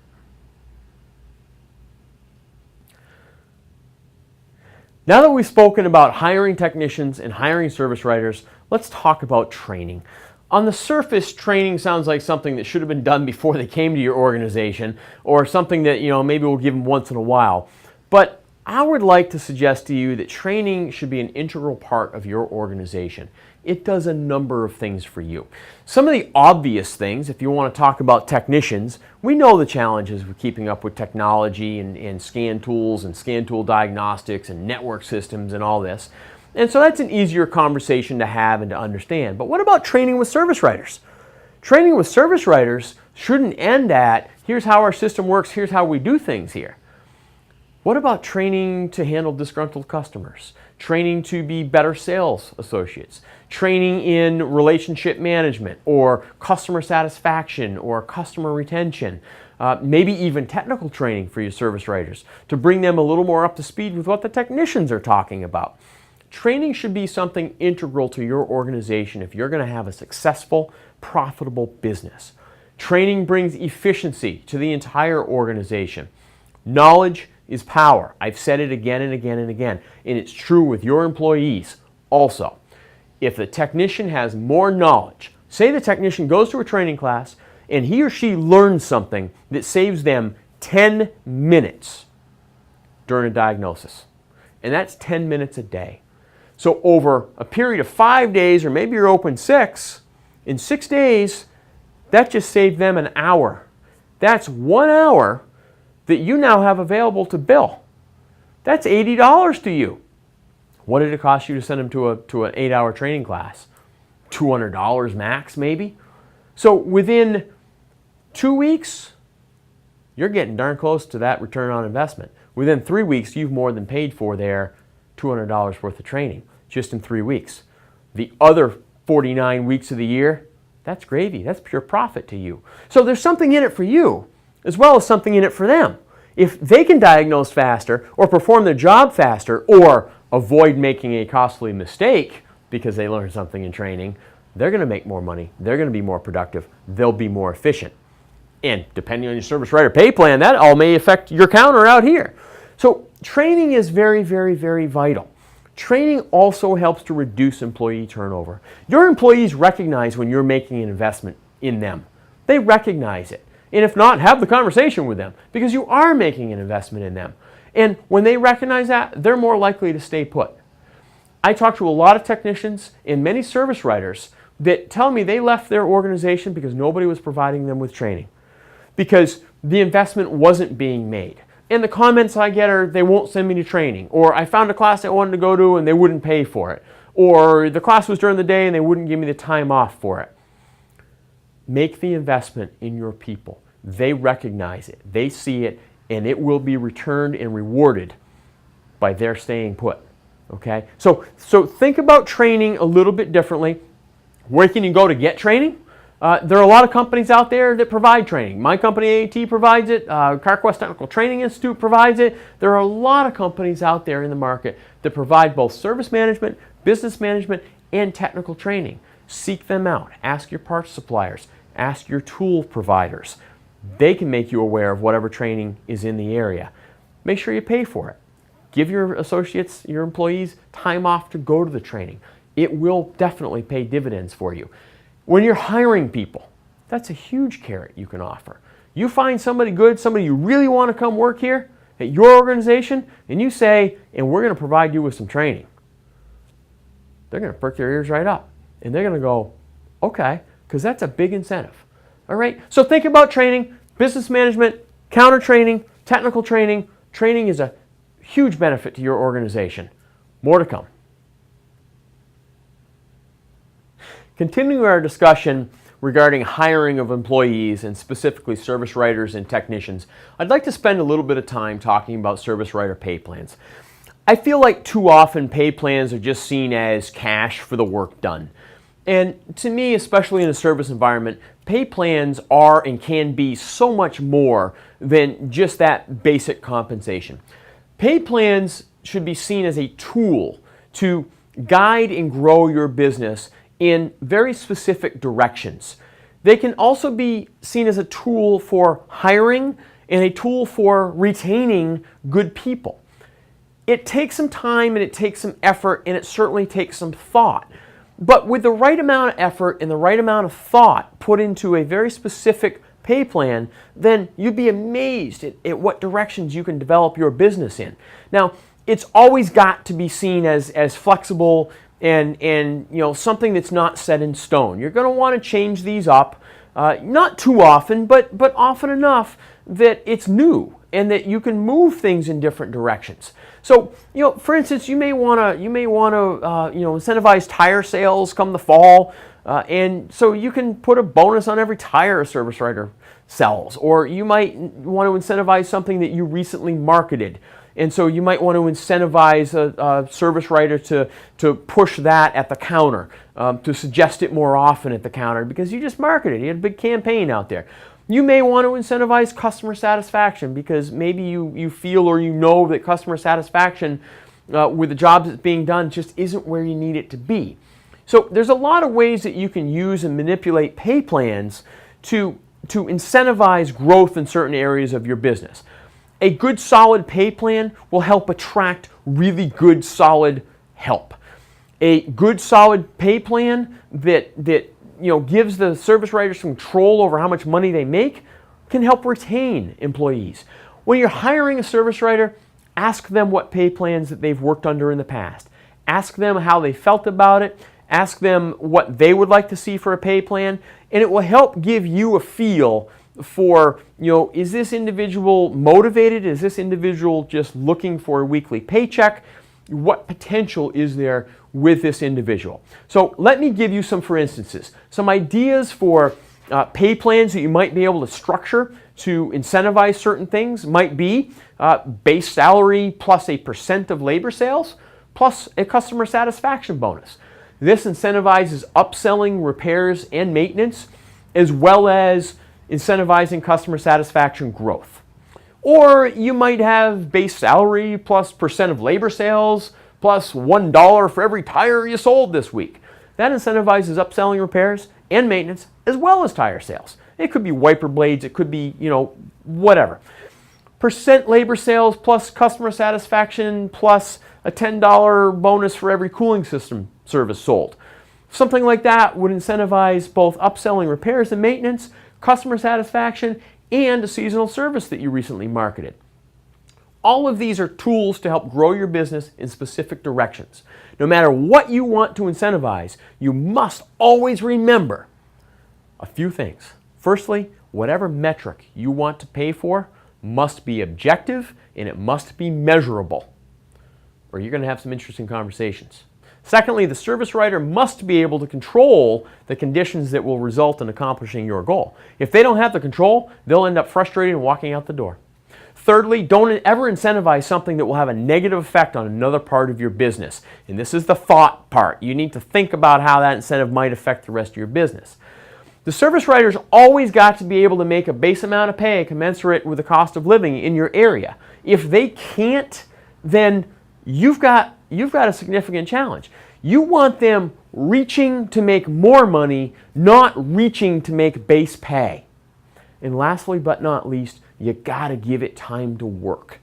Now that we've spoken about hiring technicians and hiring service writers, let's talk about training. On the surface, training sounds like something that should have been done before they came to your organization, or something that, maybe we'll give them once in a while. But I would like to suggest to you that training should be an integral part of your organization. It does a number of things for you. Some of the obvious things, if you want to talk about technicians, we know the challenges with keeping up with technology and scan tools and scan tool diagnostics and network systems and all this. And so that's an easier conversation to have and to understand. But what about training with service writers? Training with service writers shouldn't end at, here's how our system works, here's how we do things here. What about training to handle disgruntled customers? Training to be better sales associates? Training in relationship management or customer satisfaction or customer retention? Maybe even technical training for your service writers to bring them a little more up to speed with what the technicians are talking about. Training should be something integral to your organization if you're going to have a successful, profitable business. Training brings efficiency to the entire organization. Knowledge is power. I've said it again and again and again, and it's true with your employees also. If the technician has more knowledge, say the technician goes to a training class and he or she learns something that saves them 10 minutes during a diagnosis, and that's 10 minutes a day. So over a period of 5 days, or maybe you're open 6, in 6 days, that just saved them an hour. That's 1 hour that you now have available to bill. That's $80 to you. What did it cost you to send them to an 8-hour training class? $200 max, maybe? So within 2 weeks, you're getting darn close to that return on investment. Within 3 weeks, you've more than paid for their $200 worth of training, just in 3 weeks. The other 49 weeks of the year, that's gravy. That's pure profit to you. So there's something in it for you, as well as something in it for them. If they can diagnose faster or perform their job faster or avoid making a costly mistake because they learned something in training, they're going to make more money. They're going to be more productive. They'll be more efficient. And depending on your service writer pay plan, that all may affect your counter out here. So training is very, very, very vital. Training also helps to reduce employee turnover. Your employees recognize when you're making an investment in them. They recognize it. And if not, have the conversation with them because you are making an investment in them. And when they recognize that, they're more likely to stay put. I talk to a lot of technicians and many service writers that tell me they left their organization because nobody was providing them with training, because the investment wasn't being made. And the comments I get are, they won't send me to training, or I found a class I wanted to go to and they wouldn't pay for it, or the class was during the day and they wouldn't give me the time off for it. Make the investment in your people. They recognize it, they see it, and it will be returned and rewarded by their staying put. Okay? So think about training a little bit differently. Where can you go to get training? There are a lot of companies out there that provide training. My company, AAT, provides it. CarQuest Technical Training Institute provides it. There are a lot of companies out there in the market that provide both service management, business management, and technical training. Seek them out. Ask your parts suppliers. Ask your tool providers. They can make you aware of whatever training is in the area. Make sure you pay for it. Give your associates, your employees, time off to go to the training. It will definitely pay dividends for you. When you're hiring people, that's a huge carrot you can offer. You find somebody good, somebody you really want to come work here at your organization, and you say, and we're going to provide you with some training. They're going to perk their ears right up. And they're going to go, okay, because that's a big incentive. All right, so think about training, business management, Counter training, technical training, training is a huge benefit to your organization. More to come. Continuing our discussion regarding hiring of employees and specifically service writers and technicians, I'd like to spend a little bit of time talking about service writer pay plans. I feel like too often pay plans are just seen as cash for the work done. And to me, especially in a service environment, pay plans are and can be so much more than just that basic compensation. Pay plans should be seen as a tool to guide and grow your business in very specific directions. They can also be seen as a tool for hiring and a tool for retaining good people. It takes some time and it takes some effort and it certainly takes some thought. But with the right amount of effort and the right amount of thought put into a very specific pay plan, then you'd be amazed at what directions you can develop your business in. Now, it's always got to be seen as flexible and something that's not set in stone. You're going to want to change these up, not too often, but often enough that it's new and that you can move things in different directions. So, for instance, you may want to incentivize tire sales come the fall, and so you can put a bonus on every tire a service writer sells, or you might want to incentivize something that you recently marketed. And so you might want to incentivize a service writer to push that at the counter, to suggest it more often at the counter because you just marketed. You had a big campaign out there. You may want to incentivize customer satisfaction because maybe you feel or you know that customer satisfaction with the jobs that's being done just isn't where you need it to be. So there's a lot of ways that you can use and manipulate pay plans to incentivize growth in certain areas of your business. A good solid pay plan will help attract really good solid help. A good solid pay plan that gives the service writers control over how much money they make can help retain employees. When you're hiring a service writer, ask them what pay plans that they've worked under in the past. Ask them how they felt about it. Ask them what they would like to see for a pay plan, and it will help give you a feel for, is this individual motivated? Is this individual just looking for a weekly paycheck? What potential is there with this individual? So let me give you some for instances. Some ideas for pay plans that you might be able to structure to incentivize certain things might be base salary plus a % of labor sales plus a customer satisfaction bonus. This incentivizes upselling, repairs, and maintenance, as well as incentivizing customer satisfaction growth. Or you might have base salary plus % of labor sales plus $1 for every tire you sold this week. That incentivizes upselling, repairs, and maintenance, as well as tire sales. It could be wiper blades, it could be, whatever. % labor sales plus customer satisfaction plus a $10 bonus for every cooling system service sold. Something like that would incentivize both upselling, repairs, and maintenance, customer satisfaction, and a seasonal service that you recently marketed. All of these are tools to help grow your business in specific directions. No matter what you want to incentivize, you must always remember a few things. Firstly, whatever metric you want to pay for must be objective and it must be measurable, or you're going to have some interesting conversations. Secondly, the service writer must be able to control the conditions that will result in accomplishing your goal. If they don't have the control, they'll end up frustrated and walking out the door. Thirdly, don't ever incentivize something that will have a negative effect on another part of your business. And this is the thought part. You need to think about how that incentive might affect the rest of your business. The service writer's always got to be able to make a base amount of pay commensurate with the cost of living in your area. If they can't, then you've got a significant challenge. You want them reaching to make more money, not reaching to make base pay. And lastly but not least, you gotta give it time to work.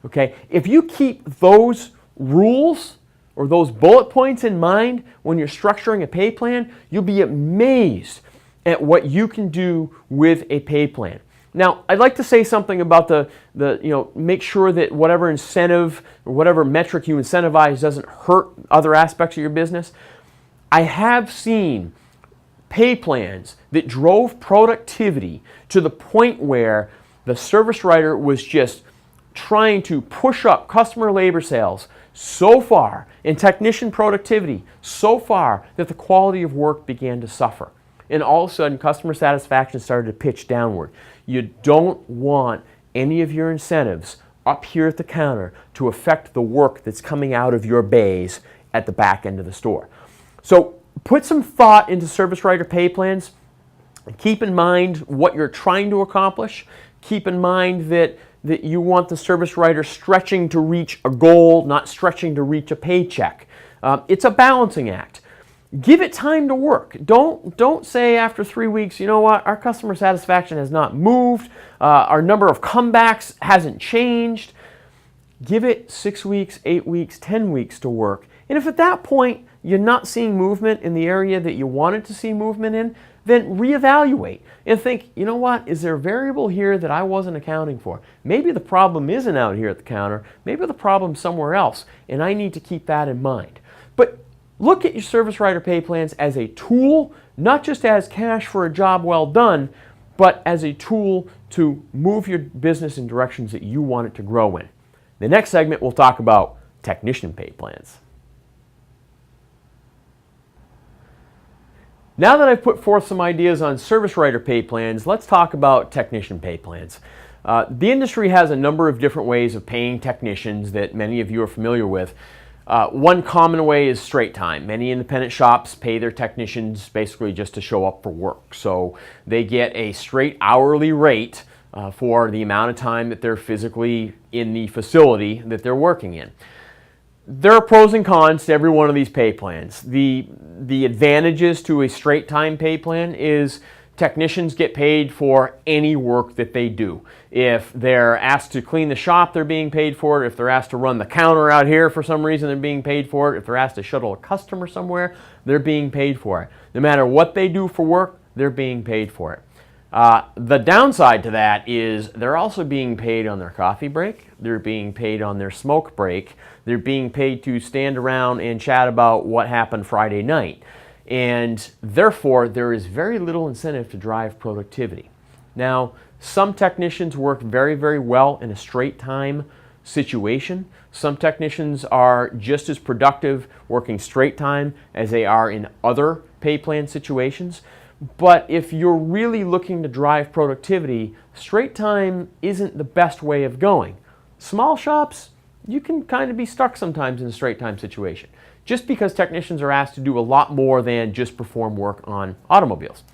Okay? If you keep those rules or those bullet points in mind when you're structuring a pay plan, you'll be amazed at what you can do with a pay plan. Now, I'd like to say something about make sure that whatever incentive or whatever metric you incentivize doesn't hurt other aspects of your business. I have seen pay plans that drove productivity to the point where The service writer was just trying to push up customer labor sales so far and technician productivity so far that the quality of work began to suffer. And all of a sudden, customer satisfaction started to pitch downward. You don't want any of your incentives up here at the counter to affect the work that's coming out of your bays at the back end of the store. So put some thought into service writer pay plans. Keep in mind what you're trying to accomplish. Keep in mind that you want the service writer stretching to reach a goal, not stretching to reach a paycheck. It's a balancing act. Give it time to work. Don't say after 3 weeks, you know what, our customer satisfaction has not moved, our number of comebacks hasn't changed. Give it 6 weeks, 8 weeks, 10 weeks to work. And if at that point you're not seeing movement in the area that you wanted to see movement in, then reevaluate and think, you know what, is there a variable here that I wasn't accounting for? Maybe the problem isn't out here at the counter, maybe the problem's somewhere else, and I need to keep that in mind. But look at your service writer pay plans as a tool, not just as cash for a job well done, but as a tool to move your business in directions that you want it to grow in. The next segment, we'll talk about technician pay plans. Now that I've put forth some ideas on service writer pay plans, let's talk about technician pay plans. The industry has a number of different ways of paying technicians that many of you are familiar with. One common way is straight time. Many independent shops pay their technicians basically just to show up for work. So they get a straight hourly rate for the amount of time that they're physically in the facility that they're working in. There are pros and cons to every one of these pay plans. The advantages to a straight time pay plan is technicians get paid for any work that they do. If they're asked to clean the shop, they're being paid for it. If they're asked to run the counter out here for some reason, they're being paid for it. If they're asked to shuttle a customer somewhere, they're being paid for it. No matter what they do for work, they're being paid for it. The downside to that is they're also being paid on their coffee break, they're being paid on their smoke break, they're being paid to stand around and chat about what happened Friday night. And therefore, there is very little incentive to drive productivity. Now, some technicians work very, very well in a straight time situation. Some technicians are just as productive working straight time as they are in other pay plan situations. But if you're really looking to drive productivity, straight time isn't the best way of going. Small shops, you can kind of be stuck sometimes in a straight time situation, just because technicians are asked to do a lot more than just perform work on automobiles.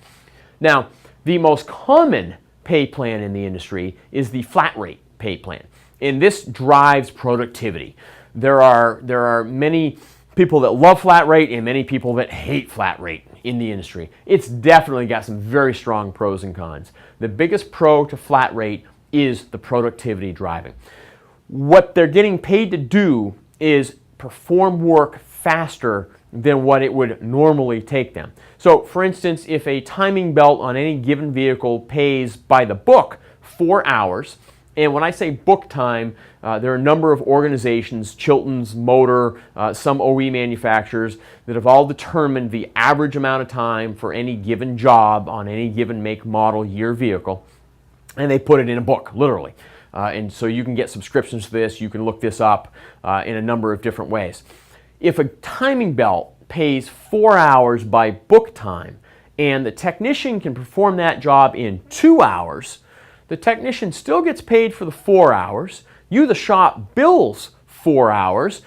Now, the most common pay plan in the industry is the flat rate pay plan, and this drives productivity. There are many people that love flat rate and many people that hate flat rate in the industry. It's definitely got some very strong pros and cons. The biggest pro to flat rate is the productivity driving. What they're getting paid to do is perform work faster than what it would normally take them. So, for instance, if a timing belt on any given vehicle pays by the book 4 hours, and when I say book time, there are a number of organizations, Chilton's, Motor, some OE manufacturers, that have all determined the average amount of time for any given job on any given make, model, year vehicle, and they put it in a book, literally. And so you can get subscriptions to this, you can look this up in a number of different ways. If a timing belt pays 4 hours by book time, and the technician can perform that job in 2 hours, the technician still gets paid for the 4 hours. You, the shop, bills 4 hours,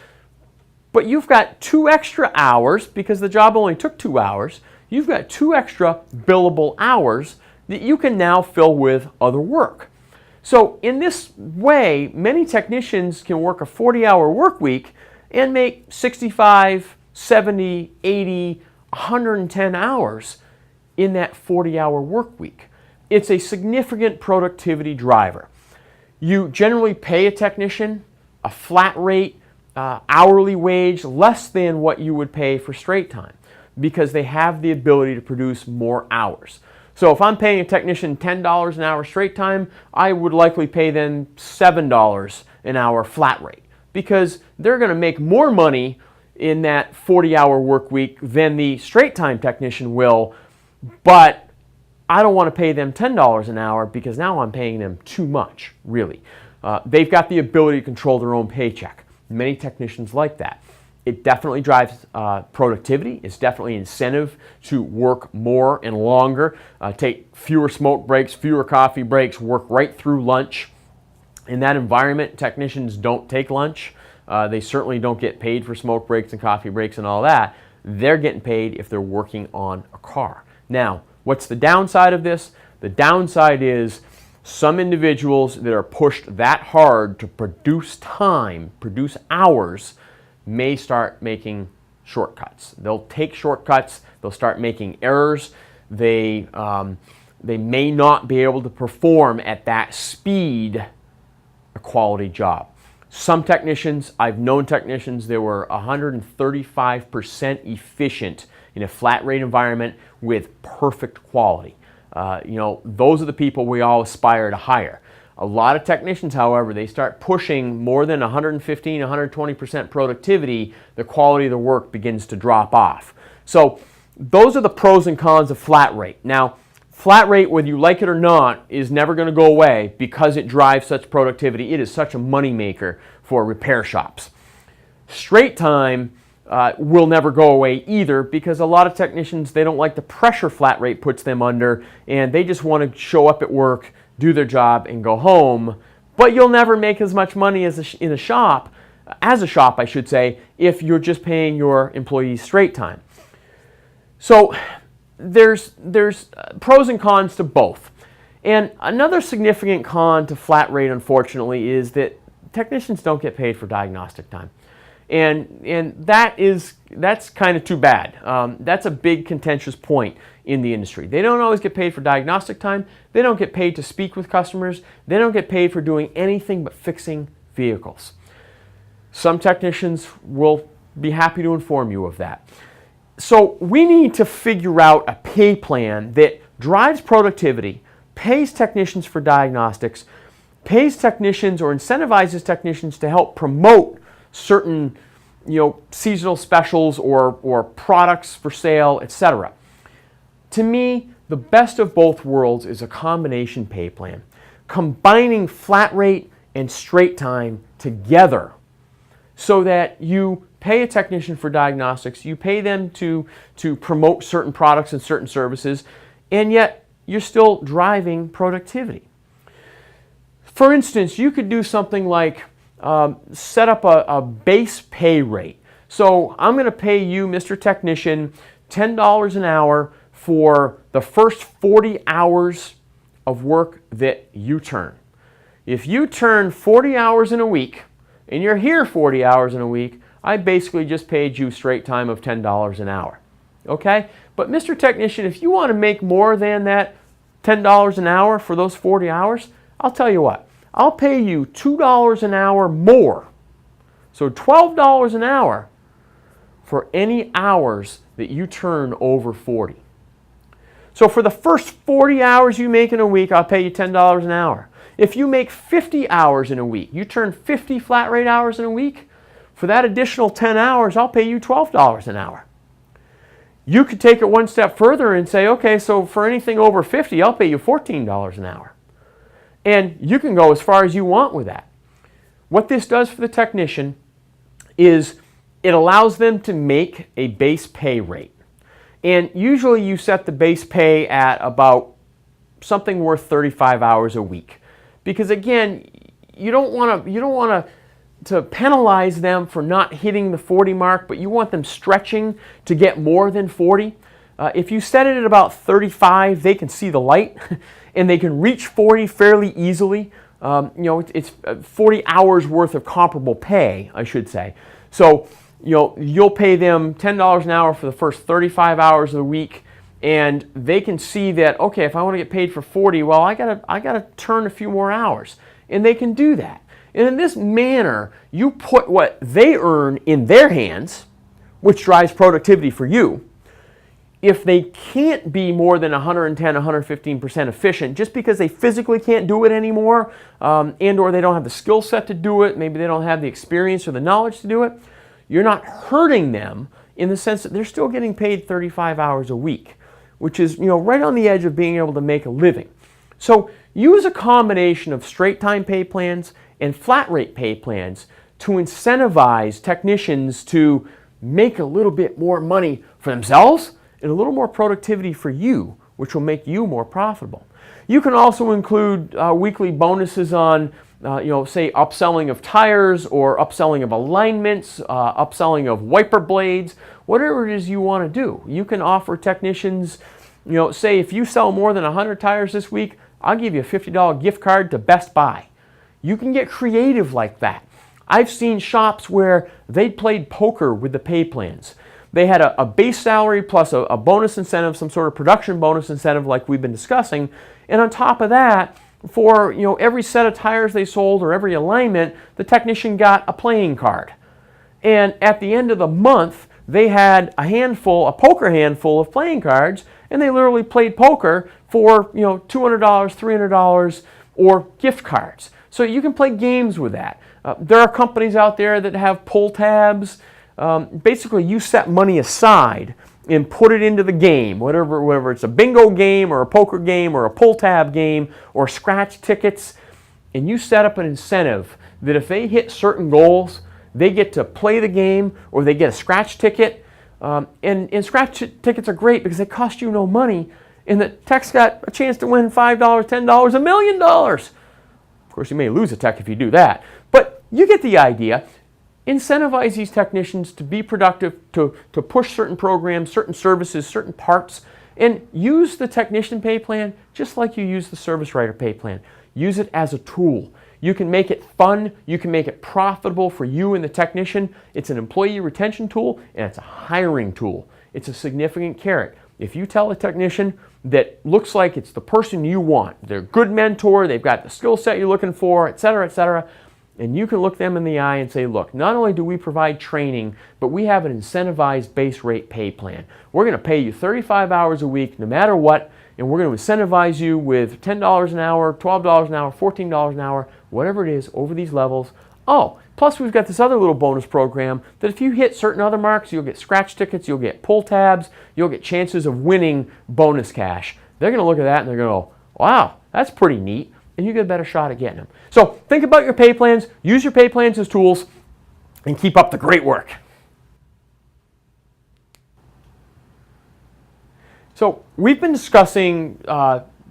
but you've got 2 extra hours because the job only took 2 hours. You've got 2 extra billable hours that you can now fill with other work. So in this way, many technicians can work a 40-hour work week and make 65, 70, 80, 110 hours in that 40-hour work week. It's a significant productivity driver. You generally pay a technician a flat rate hourly wage less than what you would pay for straight time because they have the ability to produce more hours. So if I'm paying a technician $10 an hour straight time, I would likely pay them $7 an hour flat rate because they're going to make more money in that 40-hour work week than the straight time technician will, but I don't want to pay them $10 an hour because now I'm paying them too much, really. They've got the ability to control their own paycheck. Many technicians like that. It definitely drives productivity. It's definitely incentive to work more and longer, take fewer smoke breaks, fewer coffee breaks, work right through lunch. In that environment, technicians don't take lunch. They certainly don't get paid for smoke breaks and coffee breaks and all that. They're getting paid if they're working on a car. Now, what's the downside of this? The downside is some individuals that are pushed that hard to produce time, produce hours, may start making shortcuts. They'll take shortcuts. They'll start making errors. They may not be able to perform at that speed a quality job. Some technicians, I've known technicians that were 135% efficient in a flat rate environment with perfect quality. Those are the people we all aspire to hire. A lot of technicians, however, they start pushing more than 115, 120% productivity, the quality of the work begins to drop off. So those are the pros and cons of flat rate. Now, flat rate, whether you like it or not, is never going to go away because it drives such productivity. It is such a moneymaker for repair shops. Straight time will never go away either because a lot of technicians, they don't like the pressure flat rate puts them under, and they just want to show up at work, do their job, and go home. But you'll never make as much money as as a shop, I should say, if you're just paying your employees straight time. So there's pros and cons to both. And another significant con to flat rate, unfortunately, is that technicians don't get paid for diagnostic time. And that's kind of too bad. That's a big contentious point in the industry. They don't always get paid for diagnostic time. They don't get paid to speak with customers. They don't get paid for doing anything but fixing vehicles. Some technicians will be happy to inform you of that. So we need to figure out a pay plan that drives productivity, pays technicians for diagnostics, pays technicians or incentivizes technicians to help promote certain seasonal specials or products for sale, etc. To me, the best of both worlds is a combination pay plan, combining flat rate and straight time together so that you pay a technician for diagnostics, you pay them to promote certain products and certain services, and yet you're still driving productivity. For instance, you could do something like set up a base pay rate. So I'm going to pay you, Mr. Technician, $10 an hour for the first 40 hours of work that you turn. If you turn 40 hours in a week, and you're here 40 hours in a week, I basically just paid you straight time of $10 an hour. Okay? But Mr. Technician, if you want to make more than that $10 an hour for those 40 hours, I'll tell you what, I'll pay you $2 an hour more. So $12 an hour for any hours that you turn over 40. So for the first 40 hours you make in a week, I'll pay you $10 an hour. If you make 50 hours in a week, you turn 50 flat rate hours in a week, for that additional 10 hours, I'll pay you $12 an hour. You could take it one step further and say, okay, so for anything over 50, I'll pay you $14 an hour. And you can go as far as you want with that. What this does for the technician is it allows them to make a base pay rate. And usually you set the base pay at about something worth 35 hours a week. Because again, you don't want to penalize them for not hitting the 40 mark, but you want them stretching to get more than 40. If you set it at about 35, they can see the light and they can reach 40 fairly easily. It's 40 hours worth of comparable pay, I should say. So, you'll pay them $10 an hour for the first 35 hours of the week, and they can see that, okay, if I want to get paid for 40, well, I gotta turn a few more hours, and they can do that. And in this manner, you put what they earn in their hands, which drives productivity for you. If they can't be more than 110, 115% efficient, just because they physically can't do it anymore, and or they don't have the skill set to do it, maybe they don't have the experience or the knowledge to do it, you're not hurting them in the sense that they're still getting paid 35 hours a week, which is, right on the edge of being able to make a living. So use a combination of straight time pay plans and flat rate pay plans to incentivize technicians to make a little bit more money for themselves and a little more productivity for you, which will make you more profitable. You can also include weekly bonuses on, say upselling of tires or upselling of alignments, upselling of wiper blades, whatever it is you want to do. You can offer technicians, say if you sell more than 100 tires this week, I'll give you a $50 gift card to Best Buy. You can get creative like that. I've seen shops where they played poker with the pay plans. They had a base salary plus a bonus incentive, some sort of production bonus incentive like we've been discussing. And on top of that, for every set of tires they sold or every alignment, the technician got a playing card. And at the end of the month, they had a poker handful of playing cards, and they literally played poker for $200, $300, or gift cards. So you can play games with that. There are companies out there that have pull tabs. Basically, you set money aside and put it into the game, whatever it's a bingo game or a poker game or a pull tab game or scratch tickets, and you set up an incentive that if they hit certain goals, they get to play the game or they get a scratch ticket. And scratch tickets are great because they cost you no money, and the tech's got a chance to win $5, $10, $1 million. Of course, you may lose a tech if you do that, but you get the idea. Incentivize these technicians to be productive, to push certain programs, certain services, certain parts, and use the technician pay plan just like you use the service writer pay plan. Use it as a tool. You can make it fun, you can make it profitable for you and the technician. It's an employee retention tool, and it's a hiring tool. It's a significant carrot. If you tell a technician that looks like it's the person you want, they're a good mentor, they've got the skill set you're looking for, et cetera, and you can look them in the eye and say, look, not only do we provide training, but we have an incentivized base rate pay plan. We're going to pay you 35 hours a week no matter what, and we're going to incentivize you with $10 an hour, $12 an hour, $14 an hour, whatever it is, over these levels. Oh, plus we've got this other little bonus program that if you hit certain other marks, you'll get scratch tickets, you'll get pull tabs, you'll get chances of winning bonus cash. They're going to look at that and they're going to go, wow, that's pretty neat, and you get a better shot at getting them. So think about your pay plans, use your pay plans as tools, and keep up the great work. So we've been discussing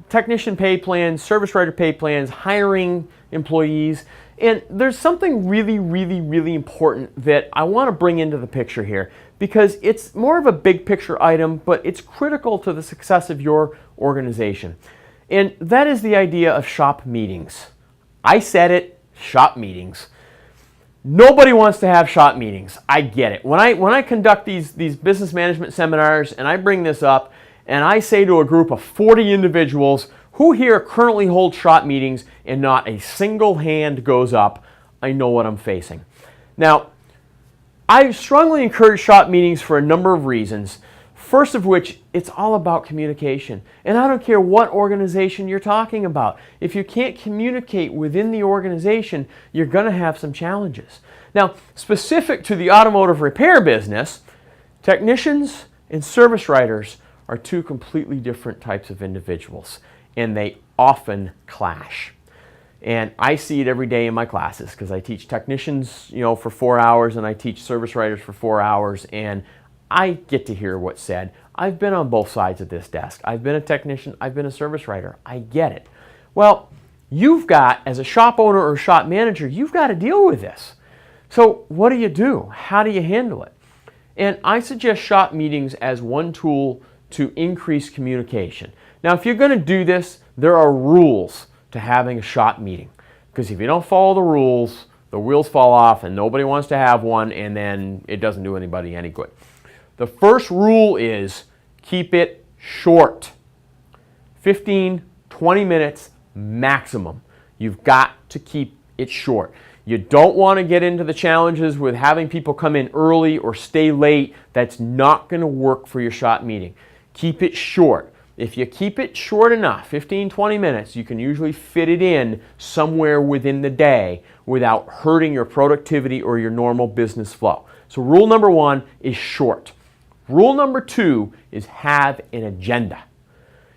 technician pay plans, service writer pay plans, hiring employees, and there's something really, really, really important that I want to bring into the picture here because it's more of a big picture item, but it's critical to the success of your organization. And that is the idea of shop meetings. I said it, shop meetings. Nobody wants to have shop meetings. I get it. When I conduct these business management seminars and I bring this up and I say to a group of 40 individuals, who here currently hold shop meetings, and not a single hand goes up, I know what I'm facing. Now, I strongly encourage shop meetings for a number of reasons. First of which, it's all about communication. And I don't care what organization you're talking about. If you can't communicate within the organization, you're going to have some challenges. Now, specific to the automotive repair business, technicians and service writers are two completely different types of individuals, and they often clash. And I see it every day in my classes because I teach technicians, for 4 hours, and I teach service writers for 4 hours, and I get to hear what's said. I've been on both sides of this desk. I've been a technician, I've been a service writer. I get it. Well, you've got, as a shop owner or shop manager, you've got to deal with this. So what do you do? How do you handle it? And I suggest shop meetings as one tool to increase communication. Now, if you're going to do this, there are rules to having a shop meeting. Because if you don't follow the rules, the wheels fall off and nobody wants to have one, and then it doesn't do anybody any good. The first rule is keep it short. 15, 20 minutes maximum. You've got to keep it short. You don't want to get into the challenges with having people come in early or stay late. That's not going to work for your shop meeting. Keep it short. If you keep it short enough, 15, 20 minutes, you can usually fit it in somewhere within the day without hurting your productivity or your normal business flow. So rule number one is short. Rule number 2 is have an agenda.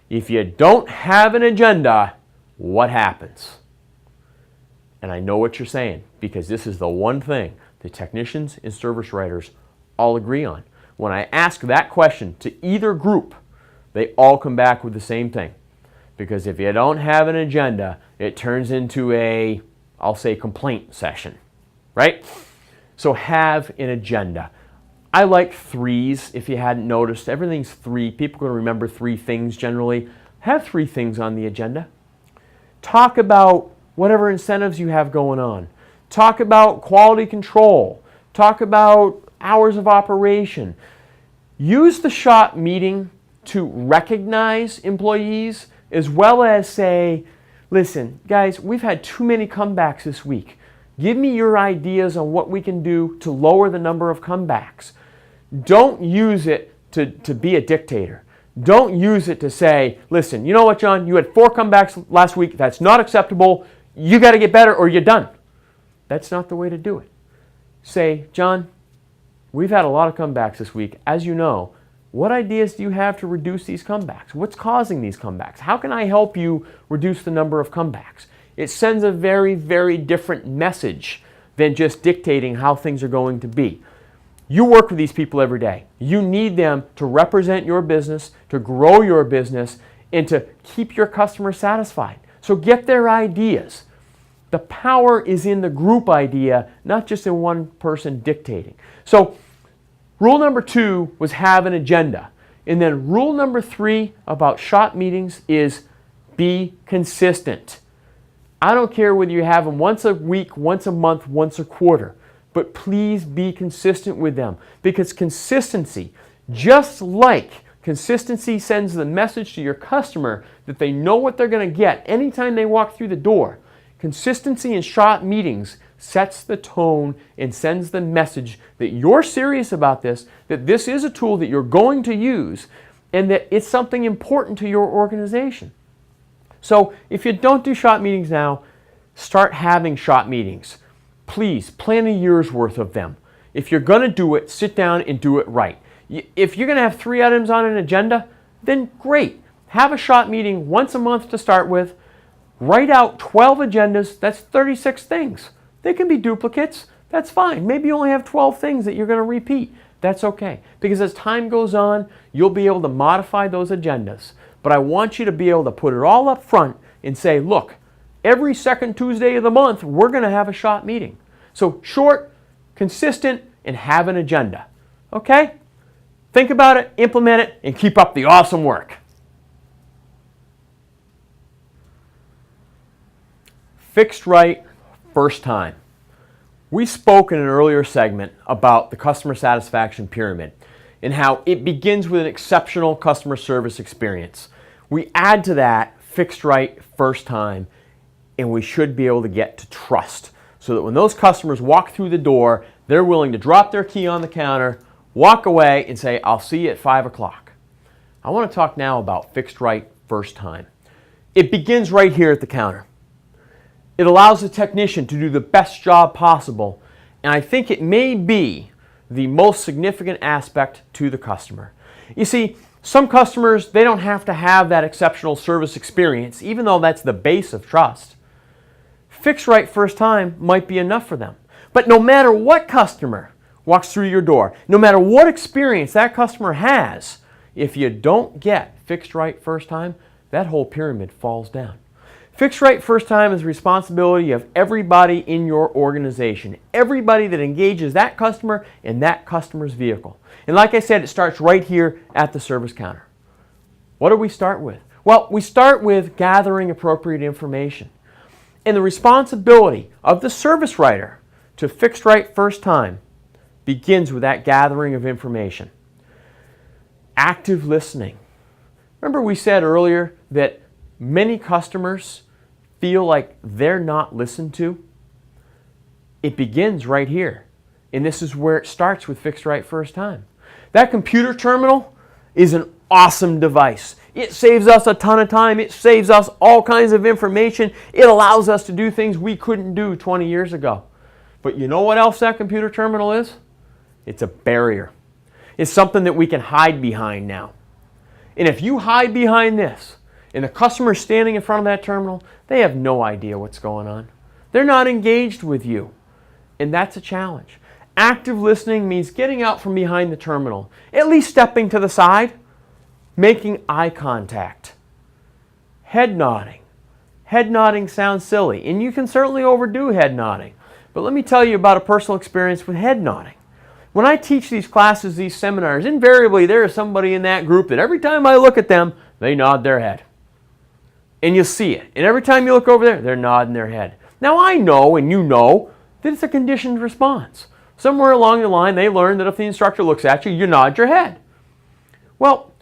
If you don't have an agenda, what happens? And I know what you're saying, because this is the one thing the technicians and service writers all agree on. When I ask that question to either group, they all come back with the same thing. Because if you don't have an agenda, it turns into a, I'll say, complaint session, right? So have an agenda. I like 3s, if you hadn't noticed. Everything's 3. People are going to remember 3 things generally. Have 3 things on the agenda. Talk about whatever incentives you have going on. Talk about quality control. Talk about hours of operation. Use the shop meeting to recognize employees, as well as say, listen, guys, we've had too many comebacks this week. Give me your ideas on what we can do to lower the number of comebacks. Don't use it to be a dictator. Don't use it to say, listen, you know what, John? You had 4 comebacks last week. That's not acceptable. You got to get better or you're done. That's not the way to do it. Say, John, we've had a lot of comebacks this week. As you know, what ideas do you have to reduce these comebacks? What's causing these comebacks? How can I help you reduce the number of comebacks? It sends a very, very different message than just dictating how things are going to be. You work with these people every day. You need them to represent your business, to grow your business, and to keep your customers satisfied. So get their ideas. The power is in the group idea, not just in one person dictating. So rule number 2 was have an agenda. And then rule number 3 about shop meetings is be consistent. I don't care whether you have them once a week, once a month, once a quarter, but please be consistent with them, because consistency, just like consistency sends the message to your customer that they know what they're going to get anytime they walk through the door, consistency in shop meetings sets the tone and sends the message that you're serious about this, that this is a tool that you're going to use, and that it's something important to your organization. So if you don't do shop meetings now, start having shop meetings. Please plan a year's worth of them. If you're going to do it, sit down and do it right. If you're going to have 3 items on an agenda, then great. Have a shop meeting once a month to start with. Write out 12 agendas. That's 36 things. They can be duplicates. That's fine. Maybe you only have 12 things that you're going to repeat. That's okay. Because as time goes on, you'll be able to modify those agendas. But I want you to be able to put it all up front and say, look, every second Tuesday of the month, we're going to have a shop meeting. So short, consistent, and have an agenda. Okay? Think about it, implement it, and keep up the awesome work. Fixed right first time. We spoke in an earlier segment about the customer satisfaction pyramid and how it begins with an exceptional customer service experience. We add to that fixed right first time, and we should be able to get to trust so that when those customers walk through the door, they're willing to drop their key on the counter, walk away, and say, I'll see you at 5 o'clock. I want to talk now about fixed right first time. It begins right here at the counter. It allows the technician to do the best job possible, and I think it may be the most significant aspect to the customer. You see, some customers, they don't have to have that exceptional service experience, even though that's the base of trust. Fix right first time might be enough for them. But no matter what customer walks through your door, no matter what experience that customer has, if you don't get fixed right first time, that whole pyramid falls down. Fixed right first time is the responsibility of everybody in your organization, everybody that engages that customer in that customer's vehicle. And like I said, it starts right here at the service counter. What do we start with? Well, we start with gathering appropriate information. And the responsibility of the service writer to fix right first time begins with that gathering of information. Active listening. Remember we said earlier that many customers feel like they're not listened to? It begins right here. And this is where it starts with fixed right first time. That computer terminal is an awesome device. It saves us a ton of time. It saves us all kinds of information. It allows us to do things we couldn't do 20 years ago. But you know what else that computer terminal is? It's a barrier. is something that we can hide behind now. And if you hide behind this, and the customer's standing in front of that terminal, they have no idea what's going on. They're not engaged with you. And that's a challenge. Active listening means getting out from behind the terminal, at least stepping to the side, making eye contact, head nodding. Head nodding sounds silly, and you can certainly overdo head nodding. But let me tell you about a personal experience with head nodding. When I teach these classes, these seminars, invariably there is somebody in that group that every time I look at them, they nod their head. And you see it. And every time you look over there, they're nodding their head. Now I know, and you know, that it's a conditioned response. Somewhere along the line, they learned that if the instructor looks at you, you nod your head. Well,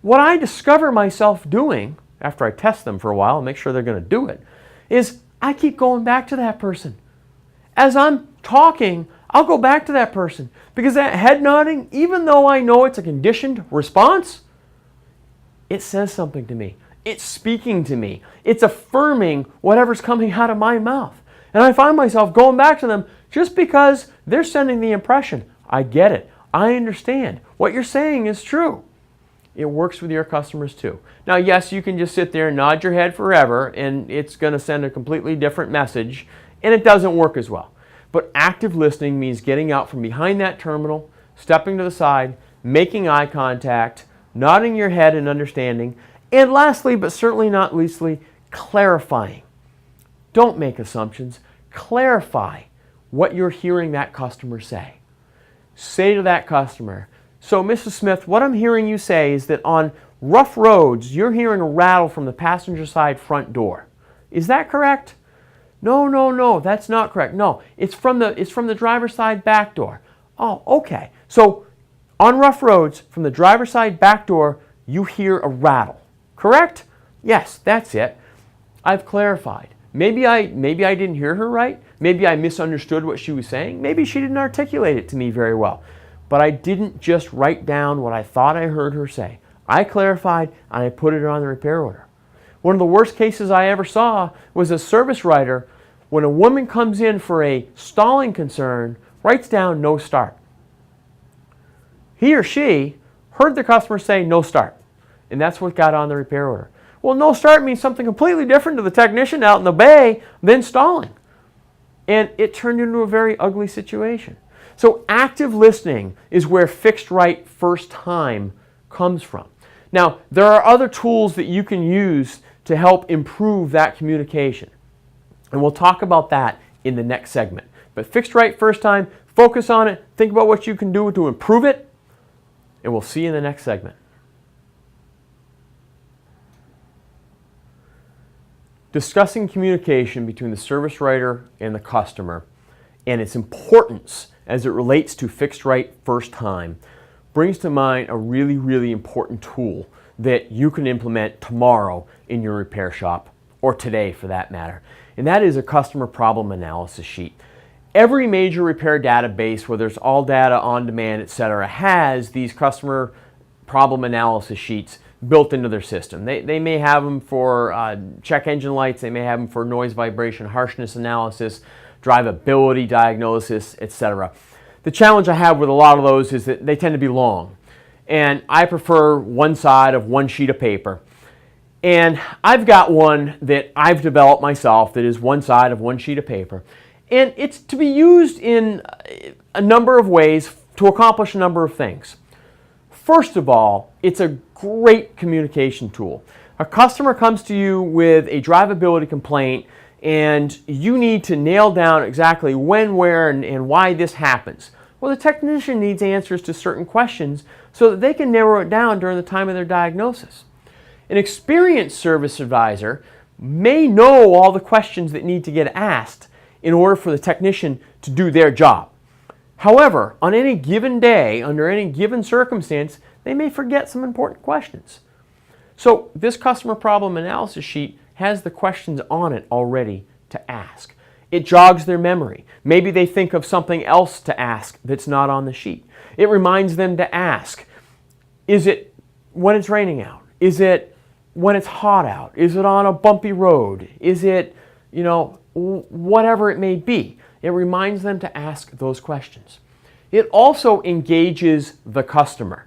what I discover myself doing, after I test them for a while and make sure they're going to do it, is I keep going back to that person. As I'm talking, I'll go back to that person. Because that head nodding, even though I know it's a conditioned response, it says something to me. It's speaking to me. It's affirming whatever's coming out of my mouth. And I find myself going back to them just because they're sending the impression, I get it. I understand. What you're saying is true. It works with your customers too. Now, yes, you can just sit there and nod your head forever, and it's going to send a completely different message, and it doesn't work as well. But active listening means getting out from behind that terminal, stepping to the side, making eye contact, nodding your head in understanding, and lastly, but certainly not leastly, clarifying. Don't make assumptions. Clarify what you're hearing that customer say. Say to that customer, so Mrs. Smith, what I'm hearing you say is that on rough roads, you're hearing a rattle from the passenger side front door. Is that correct? No, that's not correct. No, it's from the driver's side back door. Oh, okay. So on rough roads, from the driver's side back door, you hear a rattle. Correct? Yes, that's it. I've clarified. Maybe I didn't hear her right. Maybe I misunderstood what she was saying. Maybe she didn't articulate it to me very well. But I didn't just write down what I thought I heard her say. I clarified and I put it on the repair order. One of the worst cases I ever saw was a service writer, when a woman comes in for a stalling concern, writes down no start. He or she heard the customer say no start, and that's what got on the repair order. Well, no start means something completely different to the technician out in the bay than stalling. And it turned into a very ugly situation. So active listening is where fixed right first time comes from. Now, there are other tools that you can use to help improve that communication. And we'll talk about that in the next segment. But fixed right first time, focus on it, think about what you can do to improve it, and we'll see you in the next segment. Discussing communication between the service writer and the customer and its importance as it relates to fixed right first time brings to mind a really, really important tool that you can implement tomorrow in your repair shop, or today for that matter, and that is a customer problem analysis sheet. Every major repair database, whether it's all data, on demand, etc., has these customer problem analysis sheets built into their system. They may have them for check engine lights, they may have them for noise, vibration, harshness analysis, drivability diagnosis, etc. The challenge I have with a lot of those is that they tend to be long. And I prefer one side of one sheet of paper. And I've got one that I've developed myself that is one side of one sheet of paper. And it's to be used in a number of ways to accomplish a number of things. First of all, it's a great communication tool. A customer comes to you with a drivability complaint and you need to nail down exactly when, where, and why this happens. Well, the technician needs answers to certain questions so that they can narrow it down during the time of their diagnosis. An experienced service advisor may know all the questions that need to get asked in order for the technician to do their job. However, on any given day, under any given circumstance, they may forget some important questions. So this customer problem analysis sheet has the questions on it already to ask. It jogs their memory. Maybe they think of something else to ask that's not on the sheet. It reminds them to ask, is it when it's raining out? Is it when it's hot out? Is it on a bumpy road? Is it, whatever it may be? It reminds them to ask those questions. It also engages the customer.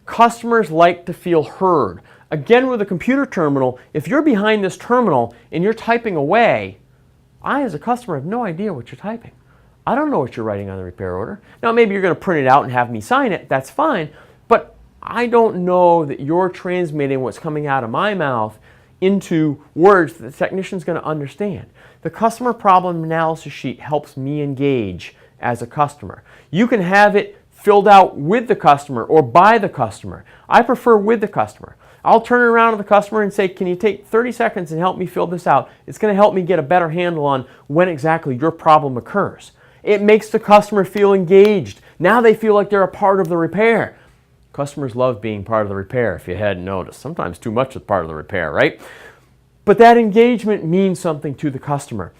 Customers like to feel heard. Again, with a computer terminal, if you're behind this terminal and you're typing away, I, as a customer, have no idea what you're typing. I don't know what you're writing on the repair order. Now, maybe you're going to print it out and have me sign it. That's fine. But I don't know that you're transmitting what's coming out of my mouth into words that the technician's going to understand. The customer problem analysis sheet helps me engage as a customer. You can have it filled out with the customer or by the customer. I prefer with the customer. I'll turn it around to the customer and say, can you take 30 seconds and help me fill this out? It's going to help me get a better handle on when exactly your problem occurs. It makes the customer feel engaged. Now they feel like they're a part of the repair. Customers love being part of the repair, if you hadn't noticed. Sometimes too much is part of the repair, right? But that engagement means something to the customer.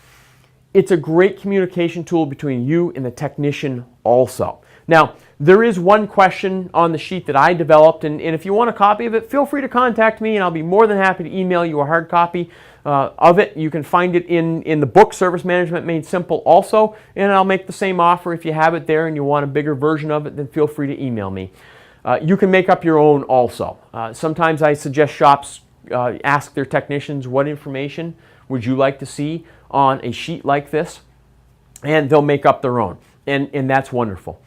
It's a great communication tool between you and the technician also. Now, there is one question on the sheet that I developed, and if you want a copy of it, feel free to contact me, and I'll be more than happy to email you a hard copy of it. You can find it in the book, Service Management Made Simple also, and I'll make the same offer if you have it there and you want a bigger version of it, then feel free to email me. You can make up your own also. Sometimes I suggest shops ask their technicians, what information would you like to see on a sheet like this? And they'll make up their own, and that's wonderful.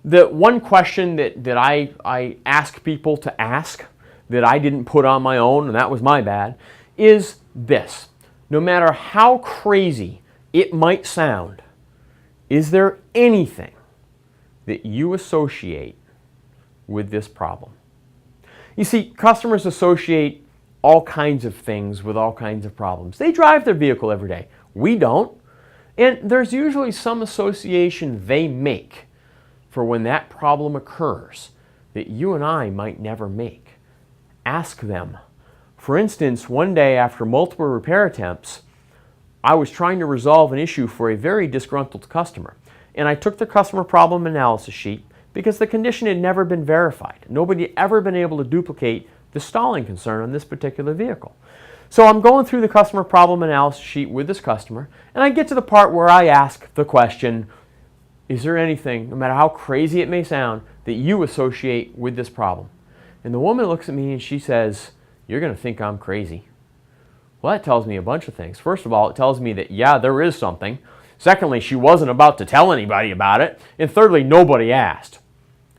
The one question that I ask people to ask that I didn't put on my own, and that was my bad, is this. No matter how crazy it might sound, is there anything that you associate with this problem? You see, customers associate all kinds of things with all kinds of problems. They drive their vehicle every day. We don't. And there's usually some association they make for when that problem occurs that you and I might never make. Ask them. For instance, one day after multiple repair attempts, I was trying to resolve an issue for a very disgruntled customer. And I took the customer problem analysis sheet because the condition had never been verified. Nobody had ever been able to duplicate the stalling concern on this particular vehicle. So I'm going through the customer problem analysis sheet with this customer, and I get to the part where I ask the question, is there anything, no matter how crazy it may sound, that you associate with this problem? And the woman looks at me and she says, you're going to think I'm crazy. Well, that tells me a bunch of things. First of all, it tells me that, yeah, there is something. Secondly, she wasn't about to tell anybody about it. And thirdly, nobody asked.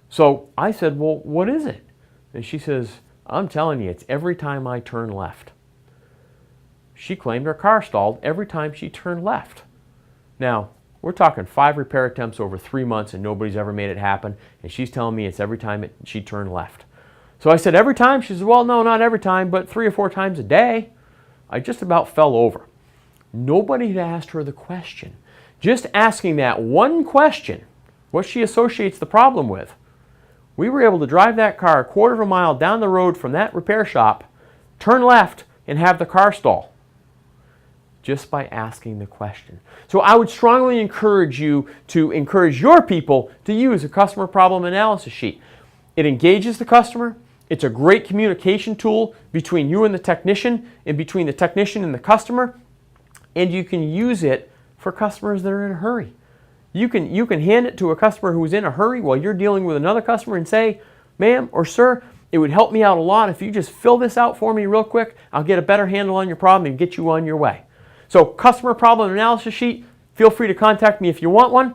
So I said, well, what is it? And she says, I'm telling you, it's every time I turn left. She claimed her car stalled every time she turned left. Now, we're talking 5 repair attempts over 3 months and nobody's ever made it happen, and she's telling me it's every time she turned left. So I said, every time? She says, well, no, not every time, but 3 or 4 times a day. I just about fell over. Nobody had asked her the question. Just asking that one question, what she associates the problem with, we were able to drive that car a quarter of a mile down the road from that repair shop, turn left, and have the car stall. Just by asking the question. So I would strongly encourage you to encourage your people to use a customer problem analysis sheet. It engages the customer. It's a great communication tool between you and the technician and between the technician and the customer. And you can use it for customers that are in a hurry. You can hand it to a customer who's in a hurry while you're dealing with another customer and say, ma'am or sir, it would help me out a lot if you just fill this out for me real quick. I'll get a better handle on your problem and get you on your way. So customer problem analysis sheet, feel free to contact me if you want one.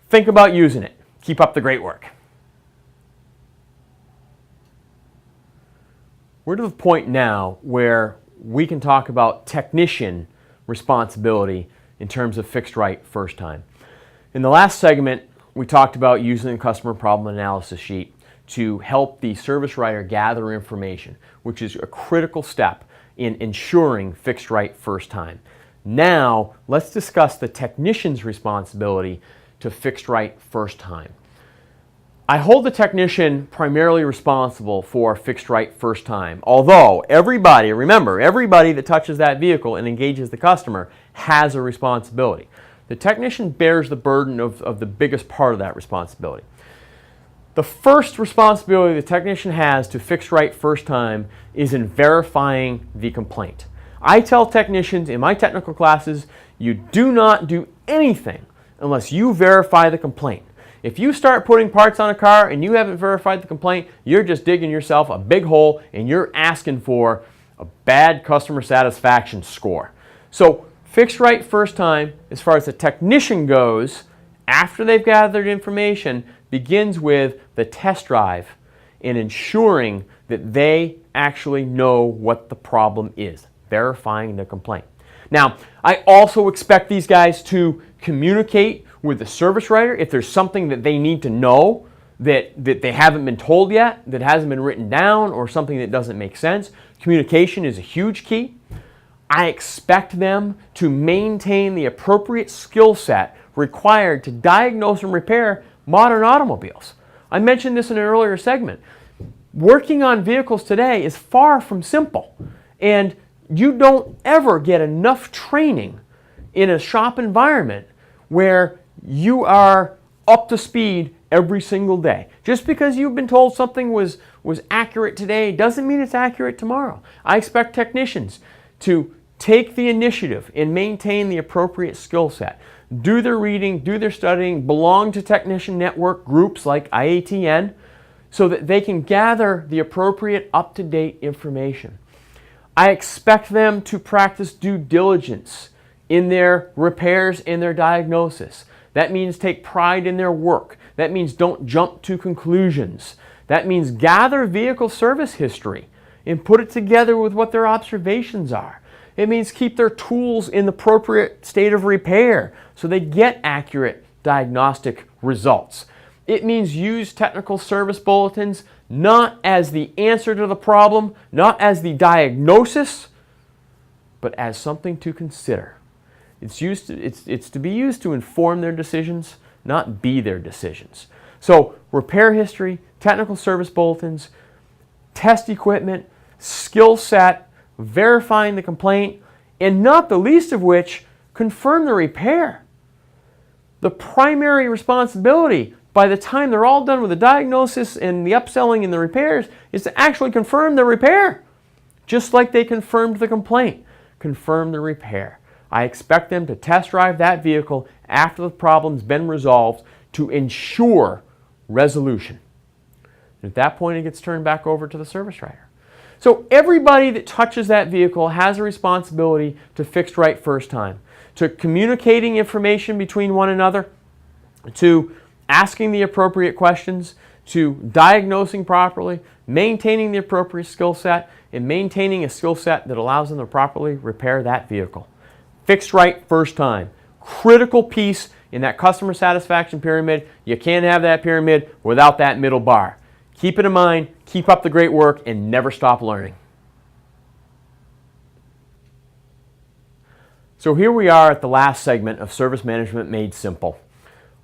Think about using it. Keep up the great work. We're to the point now where we can talk about technician responsibility in terms of fixed right first time. In the last segment, we talked about using the customer problem analysis sheet to help the service writer gather information, which is a critical step in ensuring fixed right first time. Now, let's discuss the technician's responsibility to fixed right first time. I hold the technician primarily responsible for fixed right first time, although everybody, remember, everybody that touches that vehicle and engages the customer has a responsibility. The technician bears the burden of the biggest part of that responsibility. The first responsibility the technician has to fix right first time is in verifying the complaint. I tell technicians in my technical classes, you do not do anything unless you verify the complaint. If you start putting parts on a car and you haven't verified the complaint, you're just digging yourself a big hole and you're asking for a bad customer satisfaction score. So fixed right first time, as far as the technician goes, after they've gathered information, begins with the test drive and ensuring that they actually know what the problem is, verifying the complaint. Now, I also expect these guys to communicate with the service writer if there's something that they need to know that they haven't been told yet, that hasn't been written down, or something that doesn't make sense. Communication is a huge key. I expect them to maintain the appropriate skill set required to diagnose and repair modern automobiles. I mentioned this in an earlier segment. Working on vehicles today is far from simple, and you don't ever get enough training in a shop environment where you are up to speed every single day. Just because you've been told something was accurate today doesn't mean it's accurate tomorrow. I expect technicians to take the initiative and maintain the appropriate skill set. Do their reading, do their studying, belong to technician network groups like IATN so that they can gather the appropriate up-to-date information. I expect them to practice due diligence in their repairs and their diagnosis. That means take pride in their work. That means don't jump to conclusions. That means gather vehicle service history and put it together with what their observations are. It means keep their tools in the appropriate state of repair so they get accurate diagnostic results. It means use technical service bulletins not as the answer to the problem, not as the diagnosis, but as something to consider. It's to be used to inform their decisions, not be their decisions. So repair history, technical service bulletins, test equipment, skill set, verifying the complaint, and not the least of which, confirm the repair. The primary responsibility by the time they're all done with the diagnosis and the upselling and the repairs is to actually confirm the repair. Just like they confirmed the complaint, confirm the repair. I expect them to test drive that vehicle after the problem's been resolved to ensure resolution. And at that point, it gets turned back over to the service writer. So everybody that touches that vehicle has a responsibility to fix right first time, to communicating information between one another, to asking the appropriate questions, to diagnosing properly, maintaining the appropriate skill set, and maintaining a skill set that allows them to properly repair that vehicle. Fixed right first time. Critical piece in that customer satisfaction pyramid. You can't have that pyramid without that middle bar. Keep it in mind, keep up the great work, and never stop learning. So here we are at the last segment of Service Management Made Simple.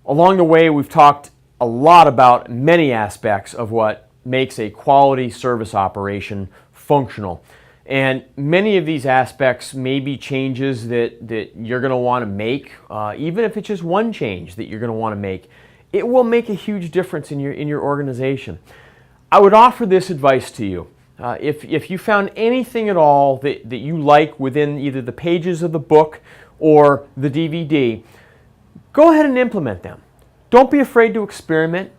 Along the way, we've talked a lot about many aspects of what makes a quality service operation functional. And many of these aspects may be changes that you're going to want to make, even if it's just one change that you're going to want to make. It will make a huge difference in your organization. I would offer this advice to you. If you found anything at all that you like within either the pages of the book or the DVD, go ahead and implement them. Don't be afraid to experiment.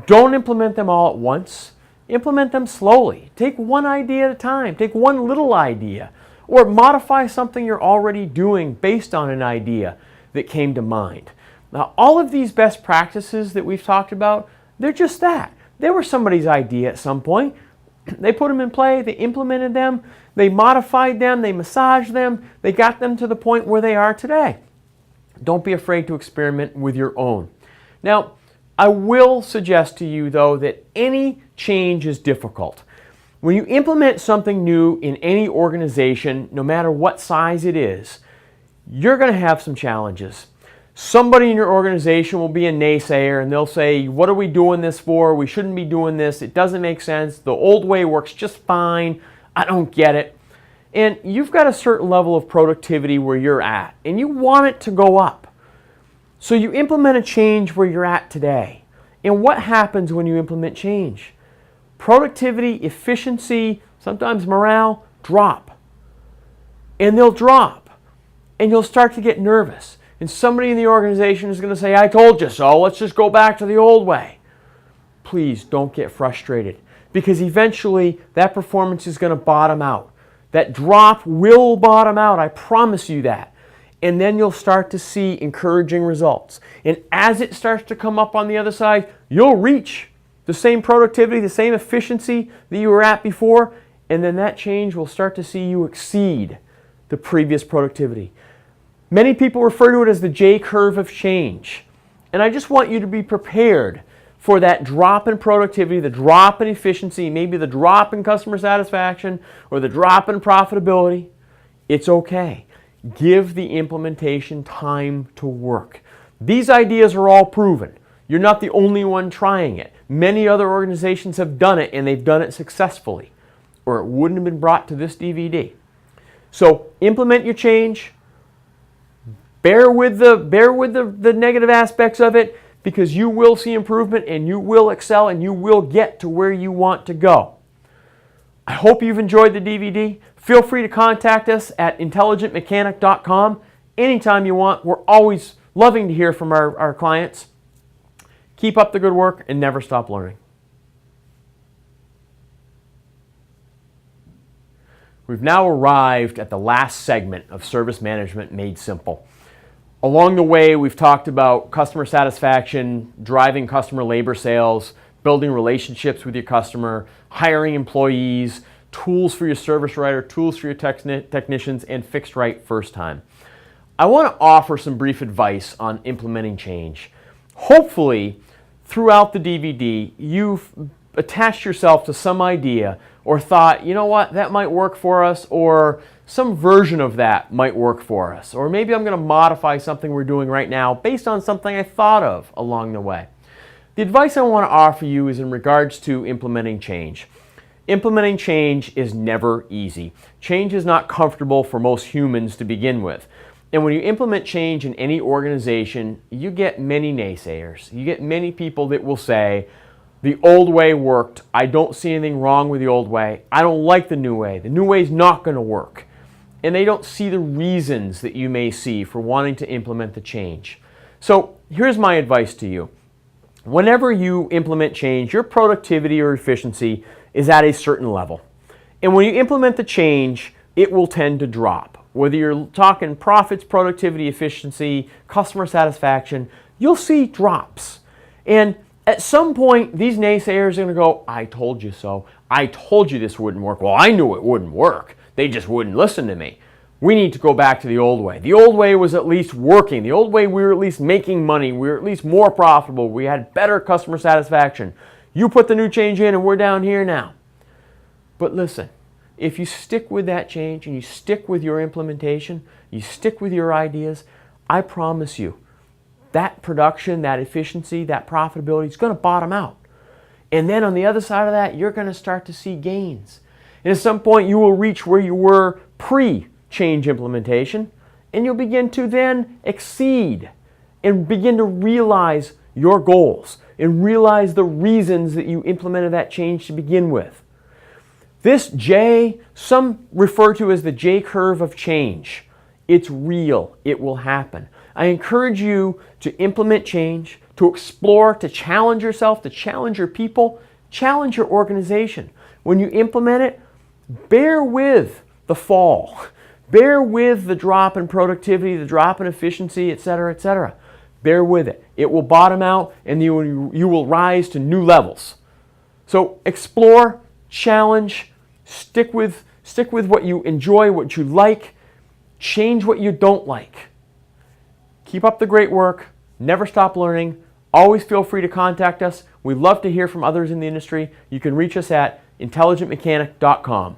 Don't implement them all at once. Implement them slowly. Take one idea at a time. Take one little idea. Or modify something you're already doing based on an idea that came to mind. Now, all of these best practices that we've talked about, they're just that. They were somebody's idea at some point. They put them in play, they implemented them, they modified them, they massaged them, they got them to the point where they are today. Don't be afraid to experiment with your own. Now, I will suggest to you, though, that any change is difficult. When you implement something new in any organization, no matter what size it is, you're going to have some challenges. Somebody in your organization will be a naysayer and they'll say, what are we doing this for? We shouldn't be doing this. It doesn't make sense. The old way works just fine. I don't get it. And you've got a certain level of productivity where you're at, and you want it to go up. So you implement a change where you're at today. And what happens when you implement change? Productivity, efficiency, sometimes morale, drop. And they'll drop. And you'll start to get nervous. And somebody in the organization is going to say, I told you so, let's just go back to the old way. Please don't get frustrated, because eventually that performance is going to bottom out. That drop will bottom out, I promise you that. And then you'll start to see encouraging results. And as it starts to come up on the other side, you'll reach the same productivity, the same efficiency that you were at before, and then that change will start to see you exceed the previous productivity. Many people refer to it as the J-curve of change. And I just want you to be prepared for that drop in productivity, the drop in efficiency, maybe the drop in customer satisfaction, or the drop in profitability. It's okay. Give the implementation time to work. These ideas are all proven. You're not the only one trying it. Many other organizations have done it, and they've done it successfully, or it wouldn't have been brought to this DVD. So implement your change. Bear with the negative aspects of it, because you will see improvement, and you will excel, and you will get to where you want to go. I hope you've enjoyed the DVD. Feel free to contact us at intelligentmechanic.com anytime you want. We're always loving to hear from our clients. Keep up the good work and never stop learning. We've now arrived at the last segment of Service Management Made Simple. Along the way, we've talked about customer satisfaction, driving customer labor sales, building relationships with your customer, hiring employees, tools for your service writer, tools for your technicians, and fixed right first time. I want to offer some brief advice on implementing change. Hopefully, throughout the DVD, you've attached yourself to some idea or thought, you know what, that might work for us, or some version of that might work for us. Or maybe I'm going to modify something we're doing right now based on something I thought of along the way. The advice I want to offer you is in regards to implementing change. Implementing change is never easy. Change is not comfortable for most humans to begin with. And when you implement change in any organization, you get many naysayers. You get many people that will say, the old way worked. I don't see anything wrong with the old way. I don't like the new way. The new way is not going to work. And they don't see the reasons that you may see for wanting to implement the change. So here's my advice to you. Whenever you implement change, your productivity or efficiency is at a certain level. And when you implement the change, it will tend to drop. Whether you're talking profits, productivity, efficiency, customer satisfaction, you'll see drops. And at some point, these naysayers are going to go, I told you so. I told you this wouldn't work. Well, I knew it wouldn't work. They just wouldn't listen to me. We need to go back to the old way. The old way was at least working. The old way, we were at least making money. We were at least more profitable. We had better customer satisfaction. You put the new change in and we're down here now. But listen, if you stick with that change and you stick with your implementation, you stick with your ideas, I promise you, that production, that efficiency, that profitability is going to bottom out. And then on the other side of that, you're going to start to see gains. And at some point, you will reach where you were pre-change implementation, and you'll begin to then exceed and begin to realize your goals and realize the reasons that you implemented that change to begin with. This J, some refer to as the J-curve of change. It's real. It will happen. I encourage you to implement change, to explore, to challenge yourself, to challenge your people, challenge your organization. When you implement it, bear with the fall. Bear with the drop in productivity, the drop in efficiency, etc., etc. Bear with it. It will bottom out and you will rise to new levels. So explore, challenge, stick with what you enjoy, what you like, change what you don't like. Keep up the great work. Never stop learning. Always feel free to contact us. We'd love to hear from others in the industry. You can reach us at intelligentmechanic.com.